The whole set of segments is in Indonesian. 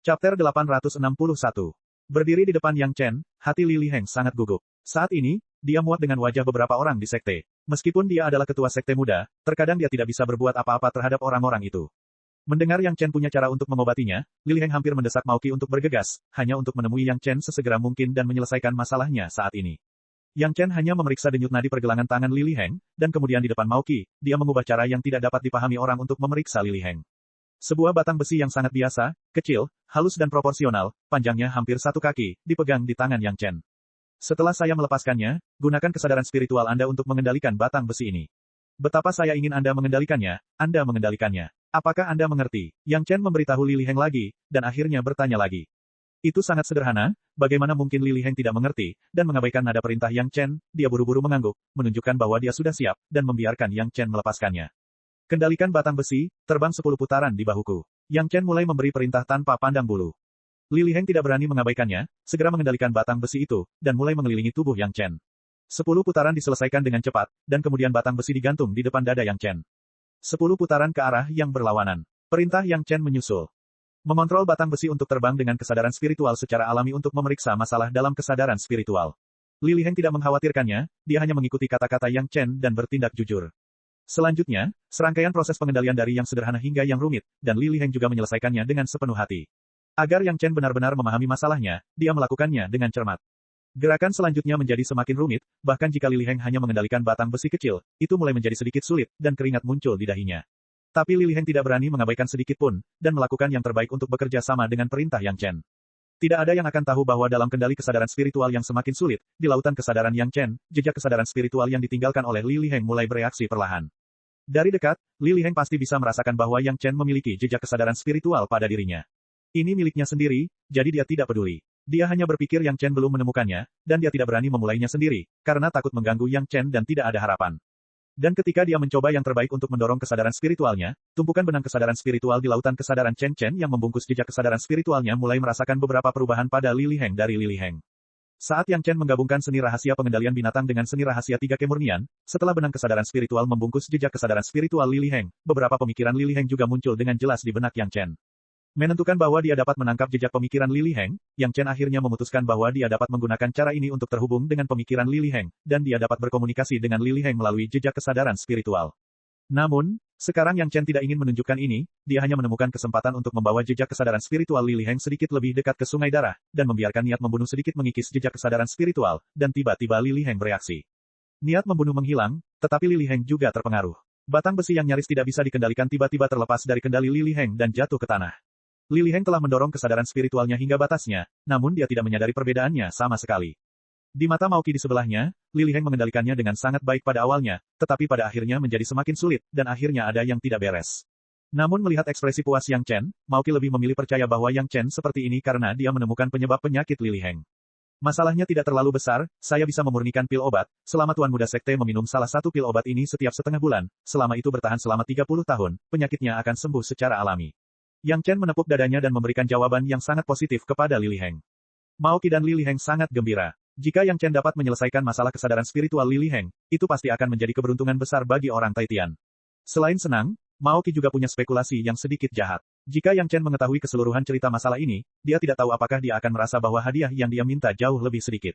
Chapter 861. Berdiri di depan Yang Chen, hati Li Liheng sangat gugup. Saat ini, dia muak dengan wajah beberapa orang di sekte. Meskipun dia adalah ketua sekte muda, terkadang dia tidak bisa berbuat apa-apa terhadap orang-orang itu. Mendengar Yang Chen punya cara untuk mengobatinya, Li Liheng hampir mendesak Mao Qi untuk bergegas, hanya untuk menemui Yang Chen sesegera mungkin dan menyelesaikan masalahnya saat ini. Yang Chen hanya memeriksa denyut nadi pergelangan tangan Li Liheng, dan kemudian di depan Mao Qi, dia mengubah cara yang tidak dapat dipahami orang untuk memeriksa Li Liheng. Sebuah batang besi yang sangat biasa, kecil, halus dan proporsional, panjangnya hampir 1 kaki, dipegang di tangan Yang Chen. Setelah saya melepaskannya, gunakan kesadaran spiritual Anda untuk mengendalikan batang besi ini. Betapa saya ingin Anda mengendalikannya, Anda mengendalikannya. Apakah Anda mengerti? Yang Chen memberitahu Li Liheng lagi, dan akhirnya bertanya lagi. Itu sangat sederhana, bagaimana mungkin Li Liheng tidak mengerti, dan mengabaikan nada perintah Yang Chen, dia buru-buru mengangguk, menunjukkan bahwa dia sudah siap, dan membiarkan Yang Chen melepaskannya. Kendalikan batang besi, terbang 10 putaran di bahuku. Yang Chen mulai memberi perintah tanpa pandang bulu. Li Liheng tidak berani mengabaikannya, segera mengendalikan batang besi itu, dan mulai mengelilingi tubuh Yang Chen. 10 putaran diselesaikan dengan cepat, dan kemudian batang besi digantung di depan dada Yang Chen. 10 putaran ke arah yang berlawanan. Perintah Yang Chen menyusul. Mengontrol batang besi untuk terbang dengan kesadaran spiritual secara alami untuk memeriksa masalah dalam kesadaran spiritual. Li Liheng tidak mengkhawatirkannya, dia hanya mengikuti kata-kata Yang Chen dan bertindak jujur. Selanjutnya, serangkaian proses pengendalian dari yang sederhana hingga yang rumit, dan Li Liheng juga menyelesaikannya dengan sepenuh hati. Agar Yang Chen benar-benar memahami masalahnya, dia melakukannya dengan cermat. Gerakan selanjutnya menjadi semakin rumit, bahkan jika Li Liheng hanya mengendalikan batang besi kecil, itu mulai menjadi sedikit sulit, dan keringat muncul di dahinya. Tapi Li Liheng tidak berani mengabaikan sedikit pun, dan melakukan yang terbaik untuk bekerja sama dengan perintah Yang Chen. Tidak ada yang akan tahu bahwa dalam kendali kesadaran spiritual yang semakin sulit, di lautan kesadaran Yang Chen, jejak kesadaran spiritual yang ditinggalkan oleh Li Liheng mulai bereaksi perlahan. Dari dekat, Li Liheng pasti bisa merasakan bahwa Yang Chen memiliki jejak kesadaran spiritual pada dirinya. Ini miliknya sendiri, jadi dia tidak peduli. Dia hanya berpikir Yang Chen belum menemukannya, dan dia tidak berani memulainya sendiri, karena takut mengganggu Yang Chen dan tidak ada harapan. Dan ketika dia mencoba yang terbaik untuk mendorong kesadaran spiritualnya, tumpukan benang kesadaran spiritual di lautan kesadaran Chen Chen yang membungkus jejak kesadaran spiritualnya mulai merasakan beberapa perubahan pada Li Liheng dari Li Liheng. Saat Yang Chen menggabungkan seni rahasia pengendalian binatang dengan seni rahasia 3 kemurnian, setelah benang kesadaran spiritual membungkus jejak kesadaran spiritual Li Liheng, beberapa pemikiran Li Liheng juga muncul dengan jelas di benak Yang Chen. Menentukan bahwa dia dapat menangkap jejak pemikiran Li Liheng, Yang Chen akhirnya memutuskan bahwa dia dapat menggunakan cara ini untuk terhubung dengan pemikiran Li Liheng, dan dia dapat berkomunikasi dengan Li Liheng melalui jejak kesadaran spiritual. Namun, sekarang Yang Chen tidak ingin menunjukkan ini, dia hanya menemukan kesempatan untuk membawa jejak kesadaran spiritual Li Liheng sedikit lebih dekat ke sungai darah, dan membiarkan niat membunuh sedikit mengikis jejak kesadaran spiritual, dan tiba-tiba Li Liheng bereaksi. Niat membunuh menghilang, tetapi Li Liheng juga terpengaruh. Batang besi yang nyaris tidak bisa dikendalikan tiba-tiba terlepas dari kendali Li Liheng dan jatuh ke tanah. Li Liheng telah mendorong kesadaran spiritualnya hingga batasnya, namun dia tidak menyadari perbedaannya sama sekali. Di mata Mao Qi di sebelahnya, Li Liheng mengendalikannya dengan sangat baik pada awalnya, tetapi pada akhirnya menjadi semakin sulit, dan akhirnya ada yang tidak beres. Namun melihat ekspresi puas Yang Chen, Mao Qi lebih memilih percaya bahwa Yang Chen seperti ini karena dia menemukan penyebab penyakit Li Liheng. Masalahnya tidak terlalu besar, saya bisa memurnikan pil obat, selama Tuan Muda Sekte meminum salah satu pil obat ini setiap setengah bulan, selama itu bertahan selama 30 tahun, penyakitnya akan sembuh secara alami. Yang Chen menepuk dadanya dan memberikan jawaban yang sangat positif kepada Li Liheng. Mao Qi dan Li Liheng sangat gembira. Jika Yang Chen dapat menyelesaikan masalah kesadaran spiritual Li Liheng, itu pasti akan menjadi keberuntungan besar bagi orang Taitian. Selain senang, Mao Qi juga punya spekulasi yang sedikit jahat. Jika Yang Chen mengetahui keseluruhan cerita masalah ini, dia tidak tahu apakah dia akan merasa bahwa hadiah yang dia minta jauh lebih sedikit.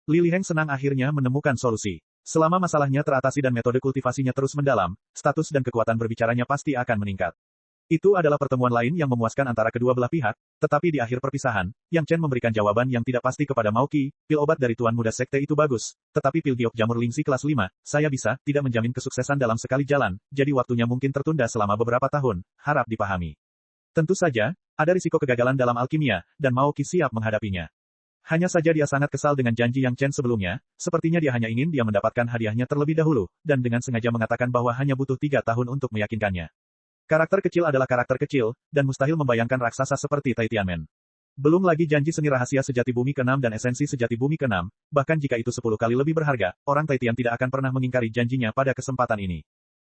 Li Liheng senang akhirnya menemukan solusi. Selama masalahnya teratasi dan metode kultivasinya terus mendalam, status dan kekuatan berbicaranya pasti akan meningkat. Itu adalah pertemuan lain yang memuaskan antara kedua belah pihak, tetapi di akhir perpisahan, Yang Chen memberikan jawaban yang tidak pasti kepada Mao Qi, pil obat dari Tuan Muda Sekte itu bagus, tetapi pil giok jamur lingsi kelas 5, saya bisa, tidak menjamin kesuksesan dalam sekali jalan, jadi waktunya mungkin tertunda selama beberapa tahun, harap dipahami. Tentu saja, ada risiko kegagalan dalam alkimia, dan Mao Qi siap menghadapinya. Hanya saja dia sangat kesal dengan janji Yang Chen sebelumnya, sepertinya dia hanya ingin dia mendapatkan hadiahnya terlebih dahulu, dan dengan sengaja mengatakan bahwa hanya butuh 3 tahun untuk meyakinkannya. Karakter kecil adalah karakter kecil, dan mustahil membayangkan raksasa seperti Taitianmen. Belum lagi janji seni rahasia sejati bumi ke-6 dan esensi sejati bumi ke-6, bahkan jika itu 10 kali lebih berharga, orang Taitian tidak akan pernah mengingkari janjinya pada kesempatan ini.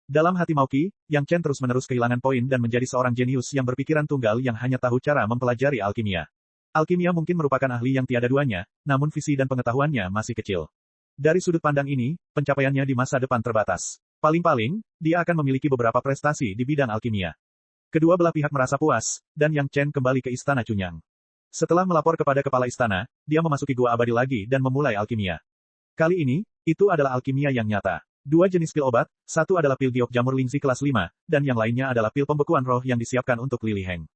Dalam hati Mao Qi, Yang Chen terus-menerus kehilangan poin dan menjadi seorang jenius yang berpikiran tunggal yang hanya tahu cara mempelajari alkimia. Alkimia mungkin merupakan ahli yang tiada duanya, namun visi dan pengetahuannya masih kecil. Dari sudut pandang ini, pencapaiannya di masa depan terbatas. Paling-paling, dia akan memiliki beberapa prestasi di bidang alkimia. Kedua belah pihak merasa puas, dan Yang Chen kembali ke istana Chunyang. Setelah melapor kepada kepala istana, dia memasuki gua abadi lagi dan memulai alkimia. Kali ini, itu adalah alkimia yang nyata. Dua jenis pil obat, satu adalah pil giok jamur lingzi kelas 5, dan yang lainnya adalah pil pembekuan roh yang disiapkan untuk Lili Heng.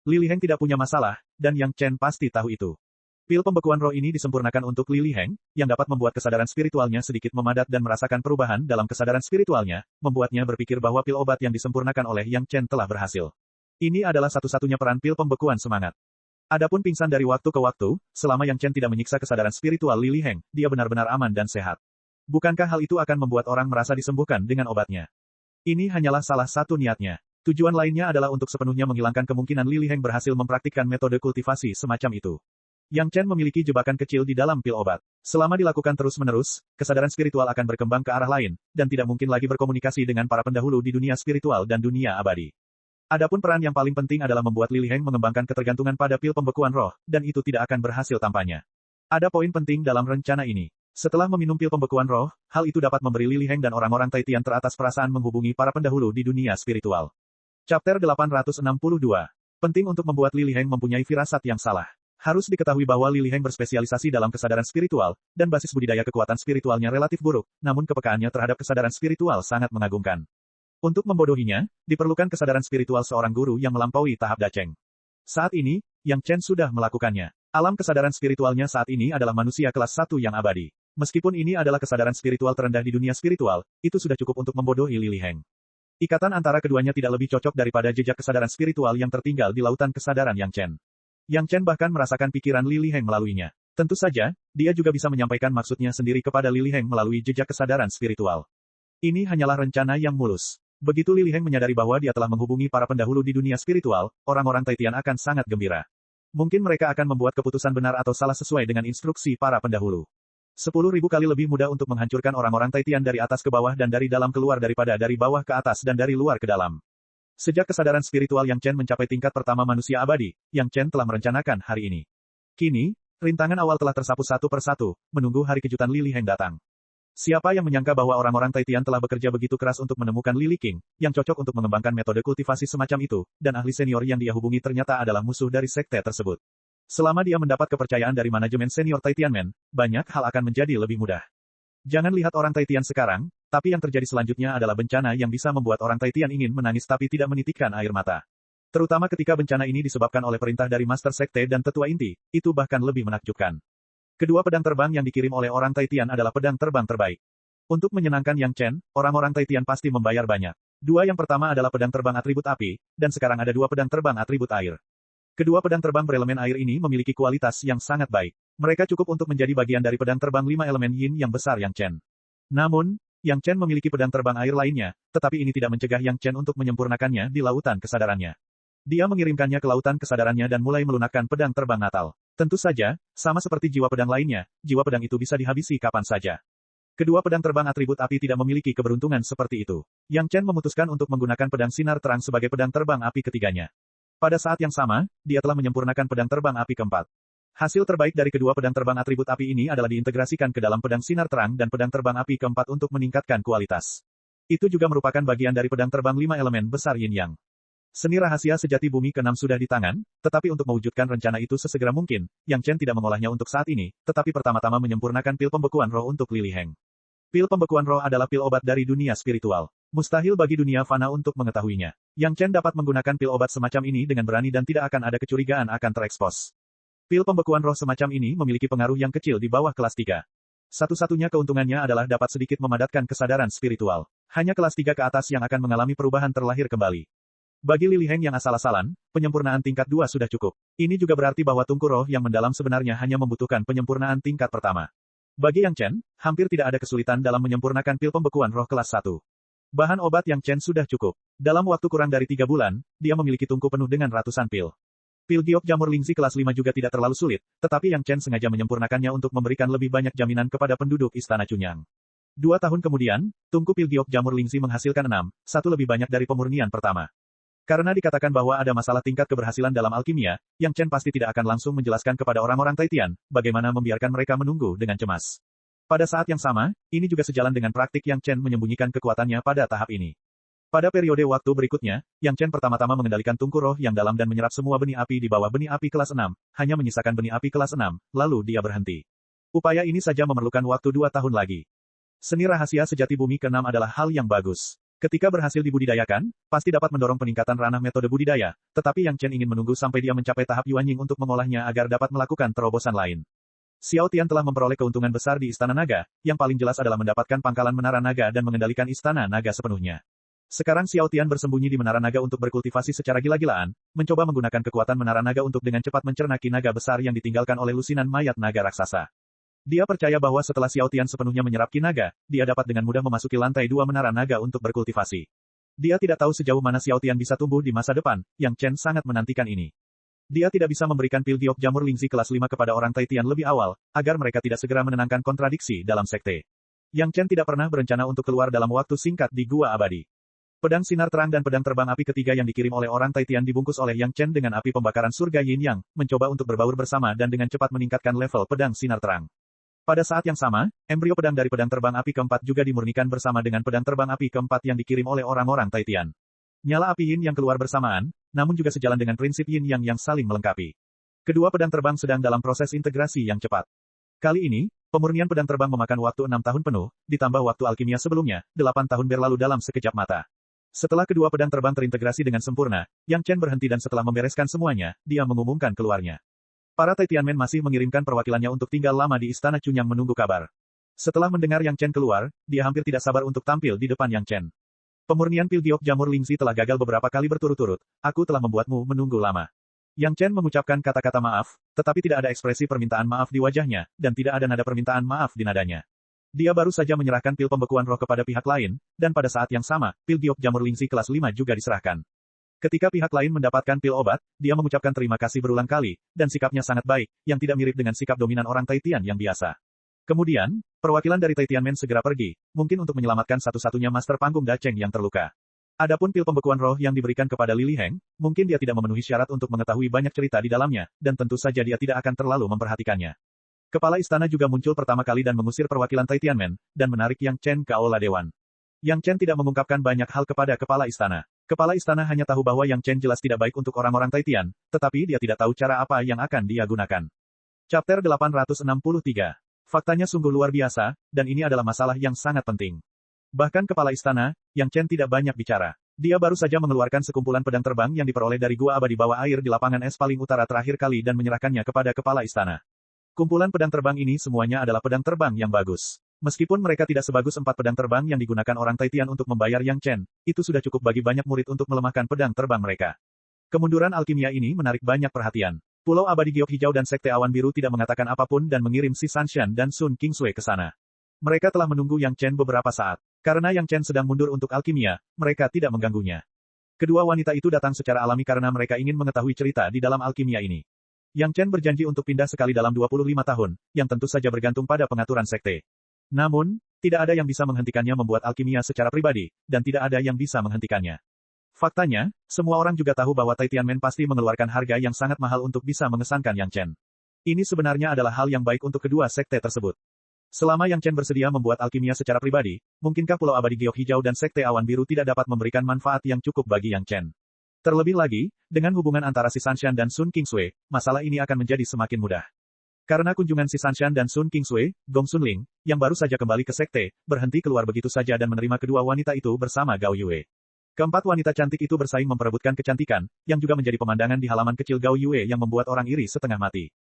Lili Heng tidak punya masalah, dan Yang Chen pasti tahu itu. Pil pembekuan roh ini disempurnakan untuk Lili Heng, yang dapat membuat kesadaran spiritualnya sedikit memadat dan merasakan perubahan dalam kesadaran spiritualnya, membuatnya berpikir bahwa pil obat yang disempurnakan oleh Yang Chen telah berhasil. Ini adalah satu-satunya peran pil pembekuan semangat. Adapun pingsan dari waktu ke waktu, selama Yang Chen tidak menyiksa kesadaran spiritual Lili Heng, dia benar-benar aman dan sehat. Bukankah hal itu akan membuat orang merasa disembuhkan dengan obatnya? Ini hanyalah salah satu niatnya. Tujuan lainnya adalah untuk sepenuhnya menghilangkan kemungkinan Lili Heng berhasil mempraktikkan metode kultivasi semacam itu. Yang Chen memiliki jebakan kecil di dalam pil obat. Selama dilakukan terus-menerus, kesadaran spiritual akan berkembang ke arah lain, dan tidak mungkin lagi berkomunikasi dengan para pendahulu di dunia spiritual dan dunia abadi. Adapun peran yang paling penting adalah membuat Lili Heng mengembangkan ketergantungan pada pil pembekuan roh, dan itu tidak akan berhasil tampaknya. Ada poin penting dalam rencana ini. Setelah meminum pil pembekuan roh, hal itu dapat memberi Lili Heng dan orang-orang Taitian teratas perasaan menghubungi para pendahulu di dunia spiritual. Chapter 862. Penting untuk membuat Lili Heng mempunyai firasat yang salah. Harus diketahui bahwa Lili Heng berspesialisasi dalam kesadaran spiritual, dan basis budidaya kekuatan spiritualnya relatif buruk, namun kepekaannya terhadap kesadaran spiritual sangat mengagumkan. Untuk membodohinya, diperlukan kesadaran spiritual seorang guru yang melampaui tahap daceng. Saat ini, Yang Chen sudah melakukannya. Alam kesadaran spiritualnya saat ini adalah manusia kelas 1 yang abadi. Meskipun ini adalah kesadaran spiritual terendah di dunia spiritual, itu sudah cukup untuk membodohi Lili Heng. Ikatan antara keduanya tidak lebih cocok daripada jejak kesadaran spiritual yang tertinggal di lautan kesadaran Yang Chen. Yang Chen bahkan merasakan pikiran Lili Heng melaluinya. Tentu saja, dia juga bisa menyampaikan maksudnya sendiri kepada Lili Heng melalui jejak kesadaran spiritual. Ini hanyalah rencana yang mulus. Begitu Lili Heng menyadari bahwa dia telah menghubungi para pendahulu di dunia spiritual, orang-orang Taitian akan sangat gembira. Mungkin mereka akan membuat keputusan benar atau salah sesuai dengan instruksi para pendahulu. 10.000 kali lebih mudah untuk menghancurkan orang-orang Taitian dari atas ke bawah dan dari dalam keluar daripada dari bawah ke atas dan dari luar ke dalam. Sejak kesadaran spiritual Yang Chen mencapai tingkat pertama manusia abadi, Yang Chen telah merencanakan hari ini. Kini, rintangan awal telah tersapu satu persatu, menunggu hari kejutan Lili Heng datang. Siapa yang menyangka bahwa orang-orang Taitian telah bekerja begitu keras untuk menemukan Lili King, yang cocok untuk mengembangkan metode kultivasi semacam itu, dan ahli senior yang dia hubungi ternyata adalah musuh dari sekte tersebut. Selama dia mendapat kepercayaan dari manajemen senior Taitianmen, banyak hal akan menjadi lebih mudah. Jangan lihat orang Taitian sekarang, tapi yang terjadi selanjutnya adalah bencana yang bisa membuat orang Taitian ingin menangis tapi tidak menitikkan air mata. Terutama ketika bencana ini disebabkan oleh perintah dari Master Sekte dan Tetua Inti, itu bahkan lebih menakjubkan. Kedua pedang terbang yang dikirim oleh orang Taitian adalah pedang terbang terbaik. Untuk menyenangkan Yang Chen, orang-orang Taitian pasti membayar banyak. Dua yang pertama adalah pedang terbang atribut api, dan sekarang ada dua pedang terbang atribut air. Kedua pedang terbang berelemen air ini memiliki kualitas yang sangat baik. Mereka cukup untuk menjadi bagian dari pedang terbang 5 elemen yin yang besar Yang Chen. Namun, Yang Chen memiliki pedang terbang air lainnya, tetapi ini tidak mencegah Yang Chen untuk menyempurnakannya di lautan kesadarannya. Dia mengirimkannya ke lautan kesadarannya dan mulai melunakkan pedang terbang natal. Tentu saja, sama seperti jiwa pedang lainnya, jiwa pedang itu bisa dihabisi kapan saja. Kedua pedang terbang atribut api tidak memiliki keberuntungan seperti itu. Yang Chen memutuskan untuk menggunakan pedang sinar terang sebagai pedang terbang api ketiganya. Pada saat yang sama, dia telah menyempurnakan pedang terbang api keempat. Hasil terbaik dari kedua pedang terbang atribut api ini adalah diintegrasikan ke dalam pedang sinar terang dan pedang terbang api keempat untuk meningkatkan kualitas. Itu juga merupakan bagian dari pedang terbang 5 elemen besar yin yang. Seni rahasia sejati bumi ke-6 sudah di tangan, tetapi untuk mewujudkan rencana itu sesegera mungkin, Yang Chen tidak mengolahnya untuk saat ini, tetapi pertama-tama menyempurnakan pil pembekuan roh untuk Lili Heng. Pil pembekuan roh adalah pil obat dari dunia spiritual. Mustahil bagi dunia fana untuk mengetahuinya. Yang Chen dapat menggunakan pil obat semacam ini dengan berani dan tidak akan ada kecurigaan akan terekspos. Pil pembekuan roh semacam ini memiliki pengaruh yang kecil di bawah kelas 3. Satu-satunya keuntungannya adalah dapat sedikit memadatkan kesadaran spiritual. Hanya kelas 3 ke atas yang akan mengalami perubahan terlahir kembali. Bagi Lili Heng yang asal-asalan, penyempurnaan tingkat 2 sudah cukup. Ini juga berarti bahwa tungku roh yang mendalam sebenarnya hanya membutuhkan penyempurnaan tingkat pertama. Bagi Yang Chen, hampir tidak ada kesulitan dalam menyempurnakan pil pembekuan roh kelas 1. Bahan obat Yang Chen sudah cukup. Dalam waktu kurang dari 3 bulan, dia memiliki tungku penuh dengan ratusan pil. Pil giok jamur lingzi kelas 5 juga tidak terlalu sulit, tetapi Yang Chen sengaja menyempurnakannya untuk memberikan lebih banyak jaminan kepada penduduk Istana Chunyang. 2 tahun kemudian, tungku pil giok jamur lingzi menghasilkan 6, satu lebih banyak dari pemurnian pertama. Karena dikatakan bahwa ada masalah tingkat keberhasilan dalam alkimia, Yang Chen pasti tidak akan langsung menjelaskan kepada orang-orang Taitian, bagaimana membiarkan mereka menunggu dengan cemas. Pada saat yang sama, ini juga sejalan dengan praktik Yang Chen menyembunyikan kekuatannya pada tahap ini. Pada periode waktu berikutnya, Yang Chen pertama-tama mengendalikan tungku roh yang dalam dan menyerap semua benih api di bawah benih api kelas 6, hanya menyisakan benih api kelas 6, lalu dia berhenti. Upaya ini saja memerlukan waktu 2 tahun lagi. Seni rahasia sejati bumi ke-6 adalah hal yang bagus. Ketika berhasil dibudidayakan, pasti dapat mendorong peningkatan ranah metode budidaya, tetapi Yang Chen ingin menunggu sampai dia mencapai tahap Yuanying untuk mengolahnya agar dapat melakukan terobosan lain. Xiao Tian telah memperoleh keuntungan besar di Istana Naga, yang paling jelas adalah mendapatkan pangkalan Menara Naga dan mengendalikan Istana Naga sepenuhnya. Sekarang Xiao Tian bersembunyi di Menara Naga untuk berkultivasi secara gila-gilaan, mencoba menggunakan kekuatan Menara Naga untuk dengan cepat mencerna ki naga besar yang ditinggalkan oleh lusinan mayat naga raksasa. Dia percaya bahwa setelah Xiao Tian sepenuhnya menyerap ki naga, dia dapat dengan mudah memasuki lantai 2 Menara Naga untuk berkultivasi. Dia tidak tahu sejauh mana Xiao Tian bisa tumbuh di masa depan, Yang Chen sangat menantikan ini. Dia tidak bisa memberikan pil giok jamur Lingzi kelas 5 kepada orang Taitian lebih awal, agar mereka tidak segera menenangkan kontradiksi dalam sekte. Yang Chen tidak pernah berencana untuk keluar dalam waktu singkat di Gua Abadi. Pedang sinar terang dan pedang terbang api ketiga yang dikirim oleh orang Taitian dibungkus oleh Yang Chen dengan api pembakaran surga Yin Yang, mencoba untuk berbaur bersama dan dengan cepat meningkatkan level pedang sinar terang. Pada saat yang sama, embrio pedang dari pedang terbang api keempat juga dimurnikan bersama dengan pedang terbang api keempat yang dikirim oleh orang-orang Taitian. Nyala api Yin yang keluar bersamaan, namun juga sejalan dengan prinsip Yin Yang saling melengkapi. Kedua pedang terbang sedang dalam proses integrasi yang cepat. Kali ini, pemurnian pedang terbang memakan waktu 6 tahun penuh, ditambah waktu alkimia sebelumnya, 8 tahun berlalu dalam sekejap mata. Setelah kedua pedang terbang terintegrasi dengan sempurna, Yang Chen berhenti dan setelah membereskan semuanya, dia mengumumkan keluarnya. Para Taitianmen masih mengirimkan perwakilannya untuk tinggal lama di Istana Chunyang menunggu kabar. Setelah mendengar Yang Chen keluar, dia hampir tidak sabar untuk tampil di depan Yang Chen. Pemurnian pil giok jamur Lingzi telah gagal beberapa kali berturut-turut, aku telah membuatmu menunggu lama. Yang Chen mengucapkan kata-kata maaf, tetapi tidak ada ekspresi permintaan maaf di wajahnya, dan tidak ada nada permintaan maaf di nadanya. Dia baru saja menyerahkan pil pembekuan roh kepada pihak lain, dan pada saat yang sama, pil giok jamur Lingzi kelas 5 juga diserahkan. Ketika pihak lain mendapatkan pil obat, dia mengucapkan terima kasih berulang kali, dan sikapnya sangat baik, yang tidak mirip dengan sikap dominan orang Taitian yang biasa. Kemudian, perwakilan dari Taitianmen segera pergi, mungkin untuk menyelamatkan satu-satunya master panggung Dacheng yang terluka. Adapun pil pembekuan roh yang diberikan kepada Lili Heng, mungkin dia tidak memenuhi syarat untuk mengetahui banyak cerita di dalamnya, dan tentu saja dia tidak akan terlalu memperhatikannya. Kepala istana juga muncul pertama kali dan mengusir perwakilan Taitianmen, dan menarik Yang Chen ke aula dewan. Yang Chen tidak mengungkapkan banyak hal kepada kepala istana. Kepala istana hanya tahu bahwa Yang Chen jelas tidak baik untuk orang-orang Taitian, tetapi dia tidak tahu cara apa yang akan dia gunakan. Chapter 863. Faktanya sungguh luar biasa, dan ini adalah masalah yang sangat penting. Bahkan kepala istana, Yang Chen tidak banyak bicara. Dia baru saja mengeluarkan sekumpulan pedang terbang yang diperoleh dari gua abadi bawah air di lapangan es paling utara terakhir kali dan menyerahkannya kepada kepala istana. Kumpulan pedang terbang ini semuanya adalah pedang terbang yang bagus. Meskipun mereka tidak sebagus 4 pedang terbang yang digunakan orang Taitian untuk membayar Yang Chen, itu sudah cukup bagi banyak murid untuk melemahkan pedang terbang mereka. Kemunduran alkimia ini menarik banyak perhatian. Pulau Abadi Giok Hijau dan Sekte Awan Biru tidak mengatakan apapun dan mengirim si Sanshan dan Sun Kingsui ke sana. Mereka telah menunggu Yang Chen beberapa saat. Karena Yang Chen sedang mundur untuk alkimia, mereka tidak mengganggunya. Kedua wanita itu datang secara alami karena mereka ingin mengetahui cerita di dalam alkimia ini. Yang Chen berjanji untuk pindah sekali dalam 25 tahun, yang tentu saja bergantung pada pengaturan sekte. Namun, tidak ada yang bisa menghentikannya membuat alkimia secara pribadi, dan tidak ada yang bisa menghentikannya. Faktanya, semua orang juga tahu bahwa Taitianmen pasti mengeluarkan harga yang sangat mahal untuk bisa mengesankan Yang Chen. Ini sebenarnya adalah hal yang baik untuk kedua sekte tersebut. Selama Yang Chen bersedia membuat alkimia secara pribadi, mungkinkah Pulau Abadi Giok Hijau dan Sekte Awan Biru tidak dapat memberikan manfaat yang cukup bagi Yang Chen? Terlebih lagi, dengan hubungan antara si Sanshan dan Sun Kingsui, masalah ini akan menjadi semakin mudah. Karena kunjungan si Sanshan dan Sun Kingsui, Gong Sunling, yang baru saja kembali ke sekte, berhenti keluar begitu saja dan menerima kedua wanita itu bersama Gao Yue. Keempat wanita cantik itu bersaing memperebutkan kecantikan, yang juga menjadi pemandangan di halaman kecil Gao Yue yang membuat orang iri setengah mati.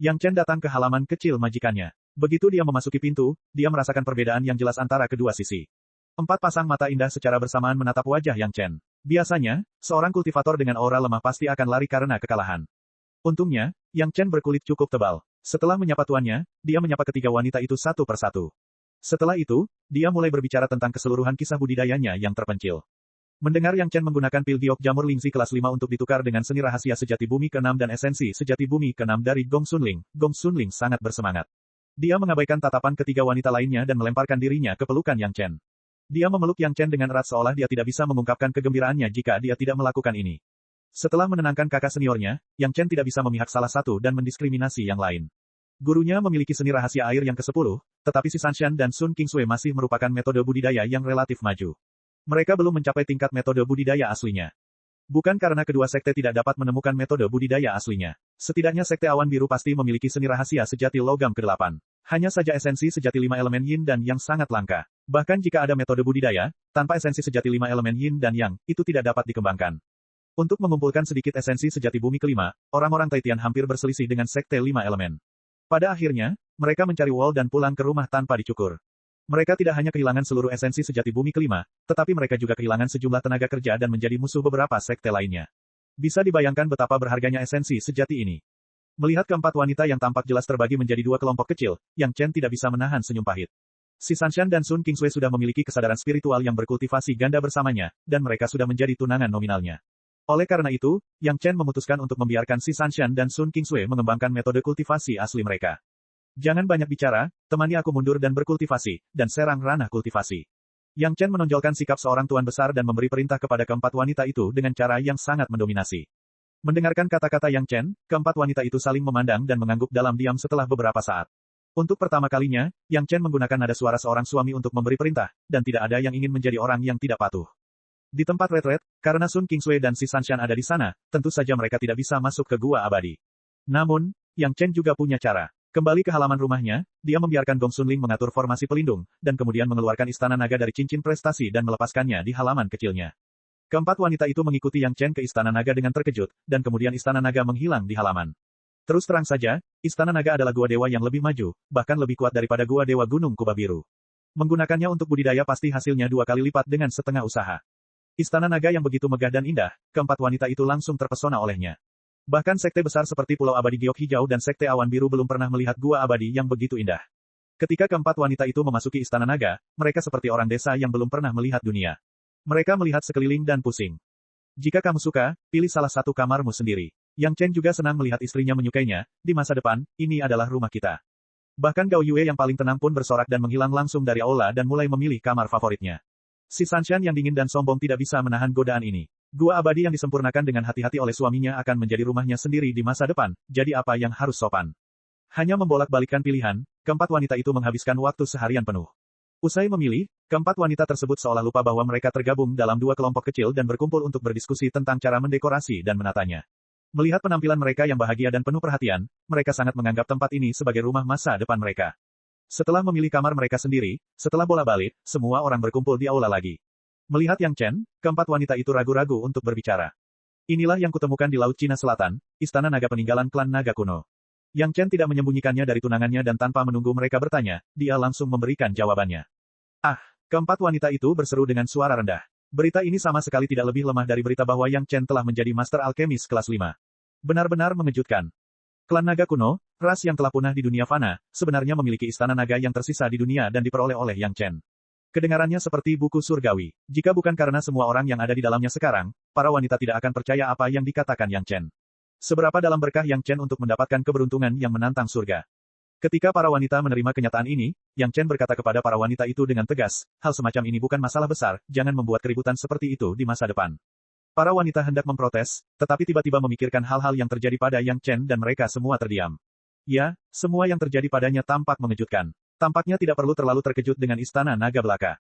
Yang Chen datang ke halaman kecil majikannya. Begitu dia memasuki pintu, dia merasakan perbedaan yang jelas antara kedua sisi. 4 pasang mata indah secara bersamaan menatap wajah Yang Chen. Biasanya, seorang kultivator dengan aura lemah pasti akan lari karena kekalahan. Untungnya, Yang Chen berkulit cukup tebal. Setelah menyapa tuannya, dia menyapa ketiga wanita itu satu persatu. Setelah itu, dia mulai berbicara tentang keseluruhan kisah budidayanya yang terpencil. Mendengar Yang Chen menggunakan pil giok jamur Lingzi kelas 5 untuk ditukar dengan seni rahasia sejati bumi ke-6 dan esensi sejati bumi ke-6 dari Gong Sunling sangat bersemangat. Dia mengabaikan tatapan ketiga wanita lainnya dan melemparkan dirinya ke pelukan Yang Chen. Dia memeluk Yang Chen dengan erat seolah dia tidak bisa mengungkapkan kegembiraannya jika dia tidak melakukan ini. Setelah menenangkan kakak seniornya, Yang Chen tidak bisa memihak salah satu dan mendiskriminasi yang lain. Gurunya memiliki seni rahasia air yang ke-10, tetapi si Sanshan dan Sun Kingsui masih merupakan metode budidaya yang relatif maju. Mereka belum mencapai tingkat metode budidaya aslinya. Bukan karena kedua sekte tidak dapat menemukan metode budidaya aslinya. Setidaknya sekte awan biru pasti memiliki seni rahasia sejati logam ke-8. Hanya saja esensi sejati 5 elemen yin dan yang sangat langka. Bahkan jika ada metode budidaya, tanpa esensi sejati 5 elemen yin dan yang, itu tidak dapat dikembangkan. Untuk mengumpulkan sedikit esensi sejati bumi kelima, orang-orang Taitian hampir berselisih dengan sekte 5 elemen. Pada akhirnya, mereka mencari Wall dan pulang ke rumah tanpa dicukur. Mereka tidak hanya kehilangan seluruh esensi sejati bumi kelima, tetapi mereka juga kehilangan sejumlah tenaga kerja dan menjadi musuh beberapa sekte lainnya. Bisa dibayangkan betapa berharganya esensi sejati ini. Melihat keempat wanita yang tampak jelas terbagi menjadi dua kelompok kecil, Yang Chen tidak bisa menahan senyum pahit. Si Sanshan dan Sun Kingsui sudah memiliki kesadaran spiritual yang berkultivasi ganda bersamanya, dan mereka sudah menjadi tunangan nominalnya. Oleh karena itu, Yang Chen memutuskan untuk membiarkan si Sanshan dan Sun Kingsui mengembangkan metode kultivasi asli mereka. Jangan banyak bicara, temani aku mundur dan berkultivasi, dan serang ranah kultivasi. Yang Chen menonjolkan sikap seorang tuan besar dan memberi perintah kepada keempat wanita itu dengan cara yang sangat mendominasi. Mendengarkan kata-kata Yang Chen, keempat wanita itu saling memandang dan mengangguk dalam diam setelah beberapa saat. Untuk pertama kalinya, Yang Chen menggunakan nada suara seorang suami untuk memberi perintah, dan tidak ada yang ingin menjadi orang yang tidak patuh. Di tempat retret, karena Sun Kingsui dan si Sanshan ada di sana, tentu saja mereka tidak bisa masuk ke gua abadi. Namun, Yang Chen juga punya cara. Kembali ke halaman rumahnya, dia membiarkan Gong Sunling mengatur formasi pelindung, dan kemudian mengeluarkan istana naga dari cincin prestasi dan melepaskannya di halaman kecilnya. Keempat wanita itu mengikuti Yang Chen ke istana naga dengan terkejut, dan kemudian istana naga menghilang di halaman. Terus terang saja, istana naga adalah gua dewa yang lebih maju, bahkan lebih kuat daripada gua dewa Gunung Kuba Biru. Menggunakannya untuk budidaya pasti hasilnya 2 kali lipat dengan setengah usaha. Istana naga yang begitu megah dan indah, keempat wanita itu langsung terpesona olehnya. Bahkan sekte besar seperti Pulau Abadi Giok Hijau dan sekte Awan Biru belum pernah melihat gua abadi yang begitu indah. Ketika keempat wanita itu memasuki istana naga, mereka seperti orang desa yang belum pernah melihat dunia. Mereka melihat sekeliling dan pusing. Jika kamu suka, pilih salah satu kamarmu sendiri. Yang Chen juga senang melihat istrinya menyukainya. Di masa depan, ini adalah rumah kita. Bahkan Gao Yue yang paling tenang pun bersorak dan menghilang langsung dari aula dan mulai memilih kamar favoritnya. Si Sanshan yang dingin dan sombong tidak bisa menahan godaan ini. Gua abadi yang disempurnakan dengan hati-hati oleh suaminya akan menjadi rumahnya sendiri di masa depan, jadi apa yang harus sopan? Hanya membolak-balikkan pilihan, keempat wanita itu menghabiskan waktu seharian penuh. Usai memilih, keempat wanita tersebut seolah lupa bahwa mereka tergabung dalam 2 kelompok kecil dan berkumpul untuk berdiskusi tentang cara mendekorasi dan menatanya. Melihat penampilan mereka yang bahagia dan penuh perhatian, mereka sangat menganggap tempat ini sebagai rumah masa depan mereka. Setelah memilih kamar mereka sendiri, setelah bola balik, semua orang berkumpul di aula lagi. Melihat Yang Chen, keempat wanita itu ragu-ragu untuk berbicara. Inilah yang kutemukan di Laut Cina Selatan, istana naga peninggalan klan naga kuno. Yang Chen tidak menyembunyikannya dari tunangannya dan tanpa menunggu mereka bertanya, dia langsung memberikan jawabannya. Ah, keempat wanita itu berseru dengan suara rendah. Berita ini sama sekali tidak lebih lemah dari berita bahwa Yang Chen telah menjadi Master Alkemis kelas 5. Benar-benar mengejutkan. Klan naga kuno, ras yang telah punah di dunia fana, sebenarnya memiliki istana naga yang tersisa di dunia dan diperoleh oleh Yang Chen. Kedengarannya seperti buku surgawi. Jika bukan karena semua orang yang ada di dalamnya sekarang, para wanita tidak akan percaya apa yang dikatakan Yang Chen. Seberapa dalam berkah Yang Chen untuk mendapatkan keberuntungan yang menantang surga. Ketika para wanita menerima kenyataan ini, Yang Chen berkata kepada para wanita itu dengan tegas, hal semacam ini bukan masalah besar, jangan membuat keributan seperti itu di masa depan. Para wanita hendak memprotes, tetapi tiba-tiba memikirkan hal-hal yang terjadi pada Yang Chen dan mereka semua terdiam. Ya, semua yang terjadi padanya tampak mengejutkan. Tampaknya tidak perlu terlalu terkejut dengan istana naga belaka.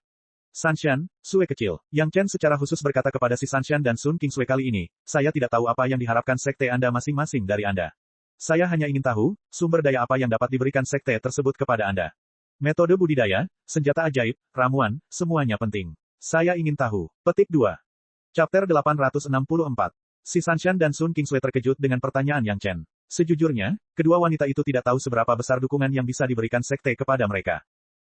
Sanshan, Sue kecil. Yang Chen secara khusus berkata kepada si Sanshan dan Sun Kingsui kali ini, saya tidak tahu apa yang diharapkan sekte Anda masing-masing dari Anda. Saya hanya ingin tahu, sumber daya apa yang dapat diberikan sekte tersebut kepada Anda. Metode budidaya, senjata ajaib, ramuan, semuanya penting. Saya ingin tahu. Petik 2. Chapter 864. Si Sanshan dan Sun Kingsui terkejut dengan pertanyaan Yang Chen. Sejujurnya, kedua wanita itu tidak tahu seberapa besar dukungan yang bisa diberikan sekte kepada mereka.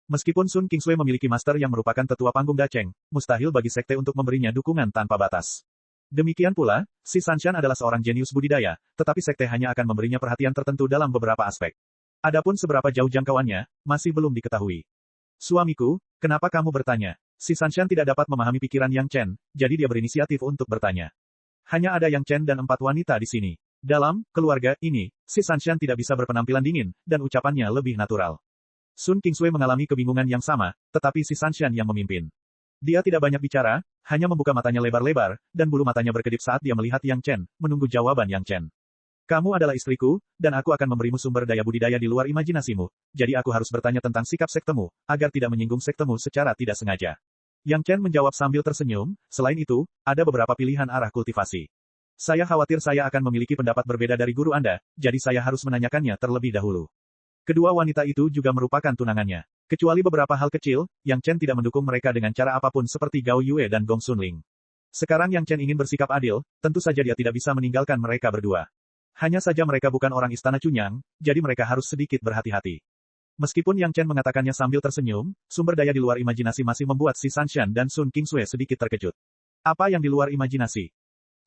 Meskipun Sun Kingsui memiliki master yang merupakan tetua panggung Dacheng, mustahil bagi sekte untuk memberinya dukungan tanpa batas. Demikian pula, si Sanshan adalah seorang jenius budidaya, tetapi sekte hanya akan memberinya perhatian tertentu dalam beberapa aspek. Adapun seberapa jauh jangkauannya, masih belum diketahui. Suamiku, kenapa kamu bertanya? Si Sanshan tidak dapat memahami pikiran Yang Chen, jadi dia berinisiatif untuk bertanya. Hanya ada Yang Chen dan 4 wanita di sini. Dalam keluarga ini, si Sanshan tidak bisa berpenampilan dingin, dan ucapannya lebih natural. Sun Kingsui mengalami kebingungan yang sama, tetapi si Sanshan yang memimpin. Dia tidak banyak bicara, hanya membuka matanya lebar-lebar, dan bulu matanya berkedip saat dia melihat Yang Chen, menunggu jawaban Yang Chen. Kamu adalah istriku, dan aku akan memberimu sumber daya budidaya di luar imajinasimu, jadi aku harus bertanya tentang sikap sektemu, agar tidak menyinggung sektemu secara tidak sengaja. Yang Chen menjawab sambil tersenyum, selain itu, ada beberapa pilihan arah kultivasi. Saya khawatir saya akan memiliki pendapat berbeda dari guru Anda, jadi saya harus menanyakannya terlebih dahulu. Kedua wanita itu juga merupakan tunangannya. Kecuali beberapa hal kecil, Yang Chen tidak mendukung mereka dengan cara apapun seperti Gao Yue dan Gong Sunling. Sekarang Yang Chen ingin bersikap adil, tentu saja dia tidak bisa meninggalkan mereka berdua. Hanya saja mereka bukan orang Istana Cunyang, jadi mereka harus sedikit berhati-hati. Meskipun Yang Chen mengatakannya sambil tersenyum, sumber daya di luar imajinasi masih membuat si Sanshan dan Sun Qingsui sedikit terkejut. Apa yang di luar imajinasi?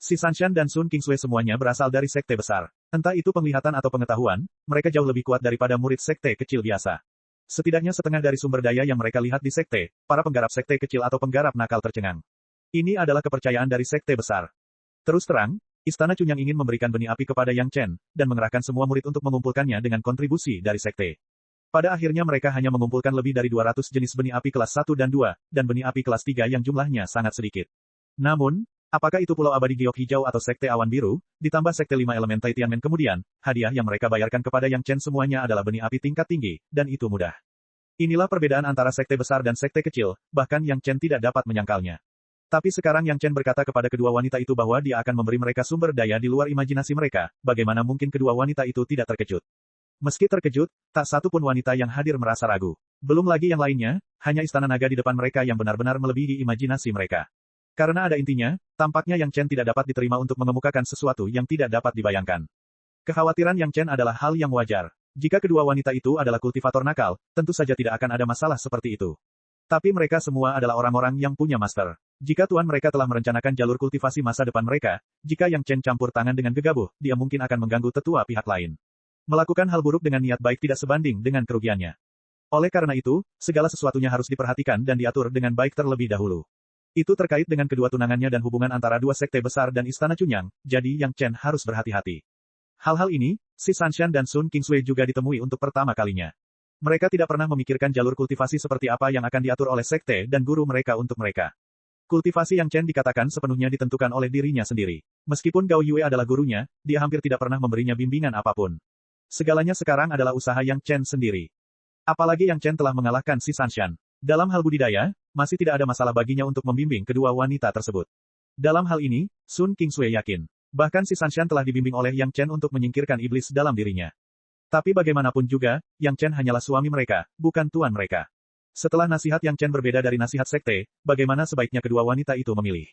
Si Sanshan dan Sun Qingsui semuanya berasal dari sekte besar. Entah itu penglihatan atau pengetahuan, mereka jauh lebih kuat daripada murid sekte kecil biasa. Setidaknya setengah dari sumber daya yang mereka lihat di sekte, para penggarap sekte kecil atau penggarap nakal tercengang. Ini adalah kepercayaan dari sekte besar. Terus terang, Istana Cunyang ingin memberikan benih api kepada Yang Chen, dan mengerahkan semua murid untuk mengumpulkannya dengan kontribusi dari sekte. Pada akhirnya mereka hanya mengumpulkan lebih dari 200 jenis benih api kelas 1 dan 2, dan benih api kelas 3 yang jumlahnya sangat sedikit. Namun, apakah itu Pulau Abadi Giok Hijau atau Sekte Awan Biru, ditambah Sekte 5 Elemen Tianmen kemudian, hadiah yang mereka bayarkan kepada Yang Chen semuanya adalah benih api tingkat tinggi, dan itu mudah. Inilah perbedaan antara sekte besar dan sekte kecil, bahkan Yang Chen tidak dapat menyangkalnya. Tapi sekarang Yang Chen berkata kepada kedua wanita itu bahwa dia akan memberi mereka sumber daya di luar imajinasi mereka, bagaimana mungkin kedua wanita itu tidak terkejut. Meski terkejut, tak satu pun wanita yang hadir merasa ragu. Belum lagi yang lainnya, hanya istana naga di depan mereka yang benar-benar melebihi imajinasi mereka. Karena ada intinya, tampaknya Yang Chen tidak dapat diterima untuk mengemukakan sesuatu yang tidak dapat dibayangkan. Kekhawatiran Yang Chen adalah hal yang wajar. Jika kedua wanita itu adalah kultivator nakal, tentu saja tidak akan ada masalah seperti itu. Tapi mereka semua adalah orang-orang yang punya master. Jika tuan mereka telah merencanakan jalur kultivasi masa depan mereka, jika Yang Chen campur tangan dengan gegabah, dia mungkin akan mengganggu tetua pihak lain. Melakukan hal buruk dengan niat baik tidak sebanding dengan kerugiannya. Oleh karena itu, segala sesuatunya harus diperhatikan dan diatur dengan baik terlebih dahulu. Itu terkait dengan kedua tunangannya dan hubungan antara dua sekte besar dan Istana Cunyang, jadi Yang Chen harus berhati-hati. Hal-hal ini, si Sanshan dan Sun Qingsui juga ditemui untuk pertama kalinya. Mereka tidak pernah memikirkan jalur kultivasi seperti apa yang akan diatur oleh sekte dan guru mereka untuk mereka. Kultivasi Yang Chen dikatakan sepenuhnya ditentukan oleh dirinya sendiri. Meskipun Gao Yue adalah gurunya, dia hampir tidak pernah memberinya bimbingan apapun. Segalanya sekarang adalah usaha Yang Chen sendiri. Apalagi Yang Chen telah mengalahkan si Sanshan. Dalam hal budidaya, masih tidak ada masalah baginya untuk membimbing kedua wanita tersebut. Dalam hal ini, Sun Qingsui yakin. Bahkan si Sanshan telah dibimbing oleh Yang Chen untuk menyingkirkan iblis dalam dirinya. Tapi bagaimanapun juga, Yang Chen hanyalah suami mereka, bukan tuan mereka. Setelah nasihat Yang Chen berbeda dari nasihat sekte, bagaimana sebaiknya kedua wanita itu memilih?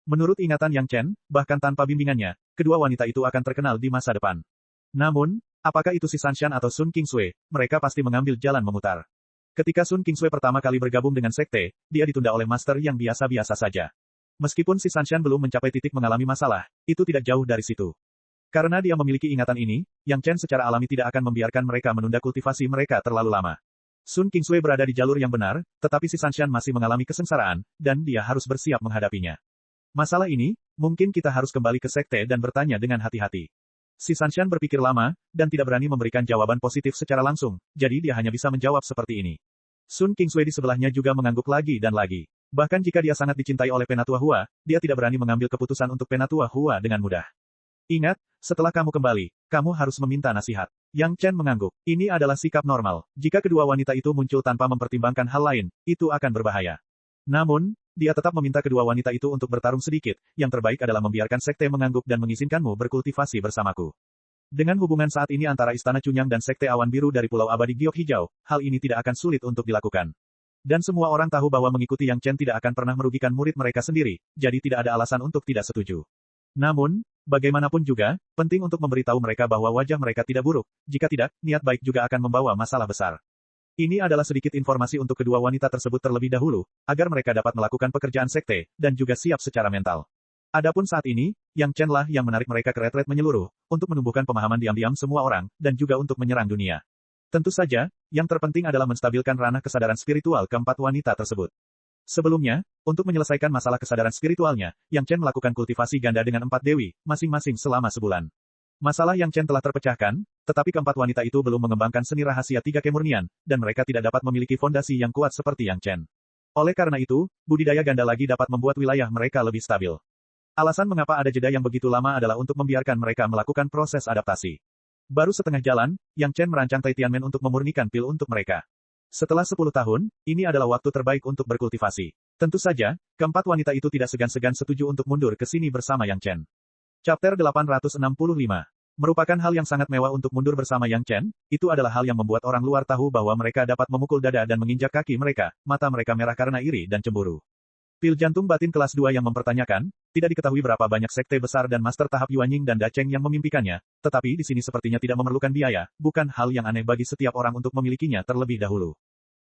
Menurut ingatan Yang Chen, bahkan tanpa bimbingannya, kedua wanita itu akan terkenal di masa depan. Namun, apakah itu si Sanshan atau Sun Qingsui, mereka pasti mengambil jalan memutar. Ketika Sun Qingsui pertama kali bergabung dengan sekte, dia ditunda oleh master yang biasa-biasa saja. Meskipun si Sanshan belum mencapai titik mengalami masalah, itu tidak jauh dari situ. Karena dia memiliki ingatan ini, Yang Chen secara alami tidak akan membiarkan mereka menunda kultivasi mereka terlalu lama. Sun Qingsui berada di jalur yang benar, tetapi si Sanshan masih mengalami kesengsaraan, dan dia harus bersiap menghadapinya. Masalah ini, mungkin kita harus kembali ke sekte dan bertanya dengan hati-hati. Si Sanshan berpikir lama, dan tidak berani memberikan jawaban positif secara langsung, jadi dia hanya bisa menjawab seperti ini. Sun Qingsui di sebelahnya juga mengangguk lagi dan lagi. Bahkan jika dia sangat dicintai oleh Penatua Hua, dia tidak berani mengambil keputusan untuk Penatua Hua dengan mudah. Ingat, setelah kamu kembali, kamu harus meminta nasihat. Yang Chen mengangguk. Ini adalah sikap normal. Jika kedua wanita itu muncul tanpa mempertimbangkan hal lain, itu akan berbahaya. Namun, dia tetap meminta kedua wanita itu untuk bertarung sedikit, yang terbaik adalah membiarkan sekte mengangguk dan mengizinkanmu berkultivasi bersamaku. Dengan hubungan saat ini antara Istana Cunyang dan Sekte Awan Biru dari Pulau Abadi Giok Hijau, hal ini tidak akan sulit untuk dilakukan. Dan semua orang tahu bahwa mengikuti Yang Chen tidak akan pernah merugikan murid mereka sendiri, jadi tidak ada alasan untuk tidak setuju. Namun, bagaimanapun juga, penting untuk memberitahu mereka bahwa wajah mereka tidak buruk, jika tidak, niat baik juga akan membawa masalah besar. Ini adalah sedikit informasi untuk kedua wanita tersebut terlebih dahulu, agar mereka dapat melakukan pekerjaan sekte, dan juga siap secara mental. Adapun saat ini, Yang Chen lah yang menarik mereka ke retret menyeluruh, untuk menumbuhkan pemahaman diam-diam semua orang, dan juga untuk menyerang dunia. Tentu saja, yang terpenting adalah menstabilkan ranah kesadaran spiritual keempat wanita tersebut. Sebelumnya, untuk menyelesaikan masalah kesadaran spiritualnya, Yang Chen melakukan kultivasi ganda dengan 4 dewi, masing-masing selama sebulan. Masalah Yang Chen telah terpecahkan, tetapi keempat wanita itu belum mengembangkan seni rahasia 3 kemurnian, dan mereka tidak dapat memiliki fondasi yang kuat seperti Yang Chen. Oleh karena itu, budidaya ganda lagi dapat membuat wilayah mereka lebih stabil. Alasan mengapa ada jeda yang begitu lama adalah untuk membiarkan mereka melakukan proses adaptasi. Baru setengah jalan, Yang Chen merancang Tianmen untuk memurnikan pil untuk mereka. Setelah 10 tahun, ini adalah waktu terbaik untuk berkultivasi. Tentu saja, keempat wanita itu tidak segan-segan setuju untuk mundur ke sini bersama Yang Chen. Chapter 865. Merupakan hal yang sangat mewah untuk mundur bersama Yang Chen, itu adalah hal yang membuat orang luar tahu bahwa mereka dapat memukul dada dan menginjak kaki mereka, mata mereka merah karena iri dan cemburu. Pil jantung batin kelas 2 yang mempertanyakan, tidak diketahui berapa banyak sekte besar dan master tahap Yuanying dan Dacheng yang memimpikannya, tetapi di sini sepertinya tidak memerlukan biaya, bukan hal yang aneh bagi setiap orang untuk memilikinya terlebih dahulu.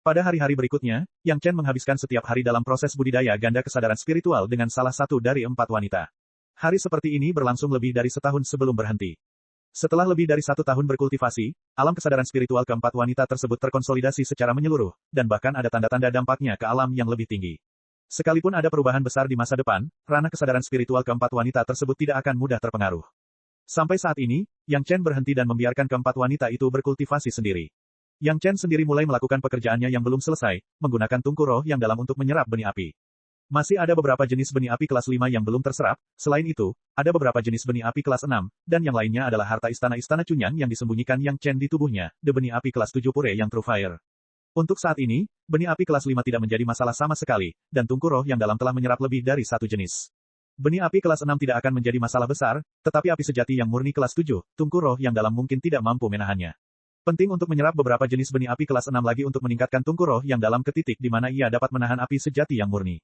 Pada hari-hari berikutnya, Yang Chen menghabiskan setiap hari dalam proses budidaya ganda kesadaran spiritual dengan salah satu dari 4 wanita. Hari seperti ini berlangsung lebih dari setahun sebelum berhenti. Setelah lebih dari 1 tahun berkultivasi, alam kesadaran spiritual keempat wanita tersebut terkonsolidasi secara menyeluruh, dan bahkan ada tanda-tanda dampaknya ke alam yang lebih tinggi. Sekalipun ada perubahan besar di masa depan, ranah kesadaran spiritual keempat wanita tersebut tidak akan mudah terpengaruh. Sampai saat ini, Yang Chen berhenti dan membiarkan keempat wanita itu berkultivasi sendiri. Yang Chen sendiri mulai melakukan pekerjaannya yang belum selesai, menggunakan tungku roh yang dalam untuk menyerap benih api. Masih ada beberapa jenis benih api kelas 5 yang belum terserap, selain itu, ada beberapa jenis benih api kelas 6, dan yang lainnya adalah harta istana-istana Cunyang yang disembunyikan Yang Chen di tubuhnya, the benih api kelas 7 pure yang True Fire. Untuk saat ini, benih api kelas 5 tidak menjadi masalah sama sekali, dan tungku roh yang dalam telah menyerap lebih dari 1 jenis. Benih api kelas 6 tidak akan menjadi masalah besar, tetapi api sejati yang murni kelas 7, tungku roh yang dalam mungkin tidak mampu menahannya. Penting untuk menyerap beberapa jenis benih api kelas 6 lagi untuk meningkatkan tungku roh yang dalam ke titik di mana ia dapat menahan api sejati yang murni.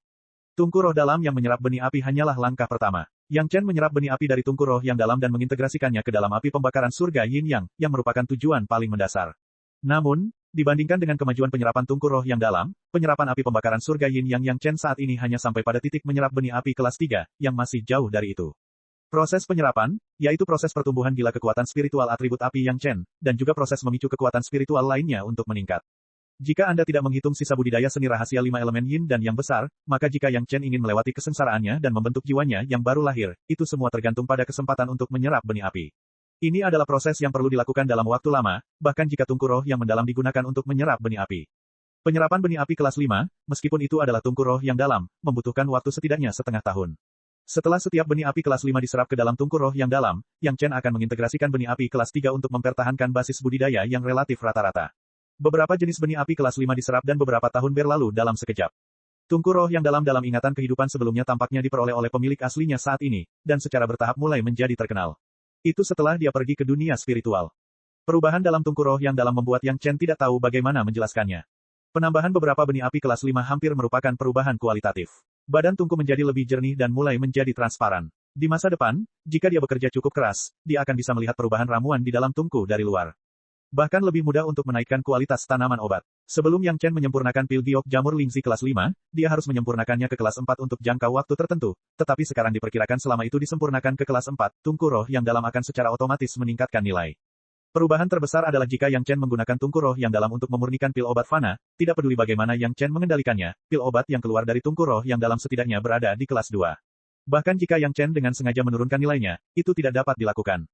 Tungku roh dalam yang menyerap benih api hanyalah langkah pertama. Yang Chen menyerap benih api dari tungku roh yang dalam dan mengintegrasikannya ke dalam api pembakaran surga Yin Yang, yang merupakan tujuan paling mendasar. Namun, dibandingkan dengan kemajuan penyerapan tungku roh yang dalam, penyerapan api pembakaran surga Yin Yang Chen saat ini hanya sampai pada titik menyerap benih api kelas 3, yang masih jauh dari itu. Proses penyerapan, yaitu proses pertumbuhan gila kekuatan spiritual atribut api Yang Chen, dan juga proses memicu kekuatan spiritual lainnya untuk meningkat. Jika Anda tidak menghitung sisa budidaya seni rahasia 5 elemen Yin dan yang besar, maka jika Yang Chen ingin melewati kesengsaraannya dan membentuk jiwanya yang baru lahir, itu semua tergantung pada kesempatan untuk menyerap benih api. Ini adalah proses yang perlu dilakukan dalam waktu lama, bahkan jika tungku roh yang mendalam digunakan untuk menyerap benih api. Penyerapan benih api kelas 5, meskipun itu adalah tungku roh yang dalam, membutuhkan waktu setidaknya setengah tahun. Setelah setiap benih api kelas 5 diserap ke dalam tungku roh yang dalam, Yang Chen akan mengintegrasikan benih api kelas 3 untuk mempertahankan basis budidaya yang relatif rata-rata. Beberapa jenis benih api kelas 5 diserap dan beberapa tahun berlalu dalam sekejap. Tungku roh yang dalam ingatan kehidupan sebelumnya tampaknya diperoleh oleh pemilik aslinya saat ini, dan secara bertahap mulai menjadi terkenal. Itu setelah dia pergi ke dunia spiritual. Perubahan dalam tungku roh yang dalam membuat Yang Chen tidak tahu bagaimana menjelaskannya. Penambahan beberapa benih api kelas 5 hampir merupakan perubahan kualitatif. Badan tungku menjadi lebih jernih dan mulai menjadi transparan. Di masa depan, jika dia bekerja cukup keras, dia akan bisa melihat perubahan ramuan di dalam tungku dari luar. Bahkan lebih mudah untuk menaikkan kualitas tanaman obat. Sebelum Yang Chen menyempurnakan pil giok jamur Lingzi kelas 5, dia harus menyempurnakannya ke kelas 4 untuk jangka waktu tertentu, tetapi sekarang diperkirakan selama itu disempurnakan ke kelas 4, tungku roh yang dalam akan secara otomatis meningkatkan nilai. Perubahan terbesar adalah jika Yang Chen menggunakan tungku roh yang dalam untuk memurnikan pil obat fana, tidak peduli bagaimana Yang Chen mengendalikannya, pil obat yang keluar dari tungku roh yang dalam setidaknya berada di kelas 2. Bahkan jika Yang Chen dengan sengaja menurunkan nilainya, itu tidak dapat dilakukan.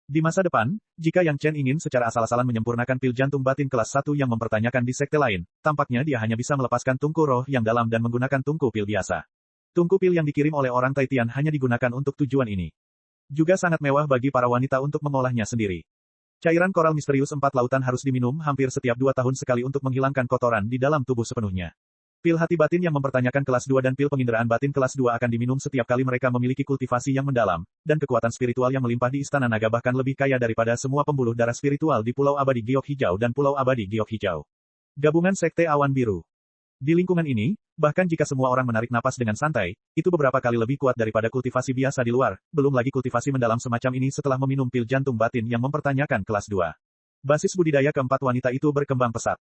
Di masa depan, jika Yang Chen ingin secara asal-asalan menyempurnakan pil jantung batin kelas 1 yang mempertanyakan di sekte lain, tampaknya dia hanya bisa melepaskan tungku roh yang dalam dan menggunakan tungku pil biasa. Tungku pil yang dikirim oleh orang Taitian hanya digunakan untuk tujuan ini. Juga sangat mewah bagi para wanita untuk mengolahnya sendiri. Cairan koral misterius 4 lautan harus diminum hampir setiap 2 tahun sekali untuk menghilangkan kotoran di dalam tubuh sepenuhnya. Pil hati batin yang mempertanyakan kelas 2 dan pil penginderaan batin kelas 2 akan diminum setiap kali mereka memiliki kultivasi yang mendalam, dan kekuatan spiritual yang melimpah di Istana Naga bahkan lebih kaya daripada semua pembuluh darah spiritual di Pulau Abadi Giok Hijau dan Pulau Abadi Giok Hijau. Gabungan Sekte Awan Biru. Di lingkungan ini, bahkan jika semua orang menarik napas dengan santai, itu beberapa kali lebih kuat daripada kultivasi biasa di luar, belum lagi kultivasi mendalam semacam ini setelah meminum pil jantung batin yang mempertanyakan kelas 2. Basis budidaya keempat wanita itu berkembang pesat.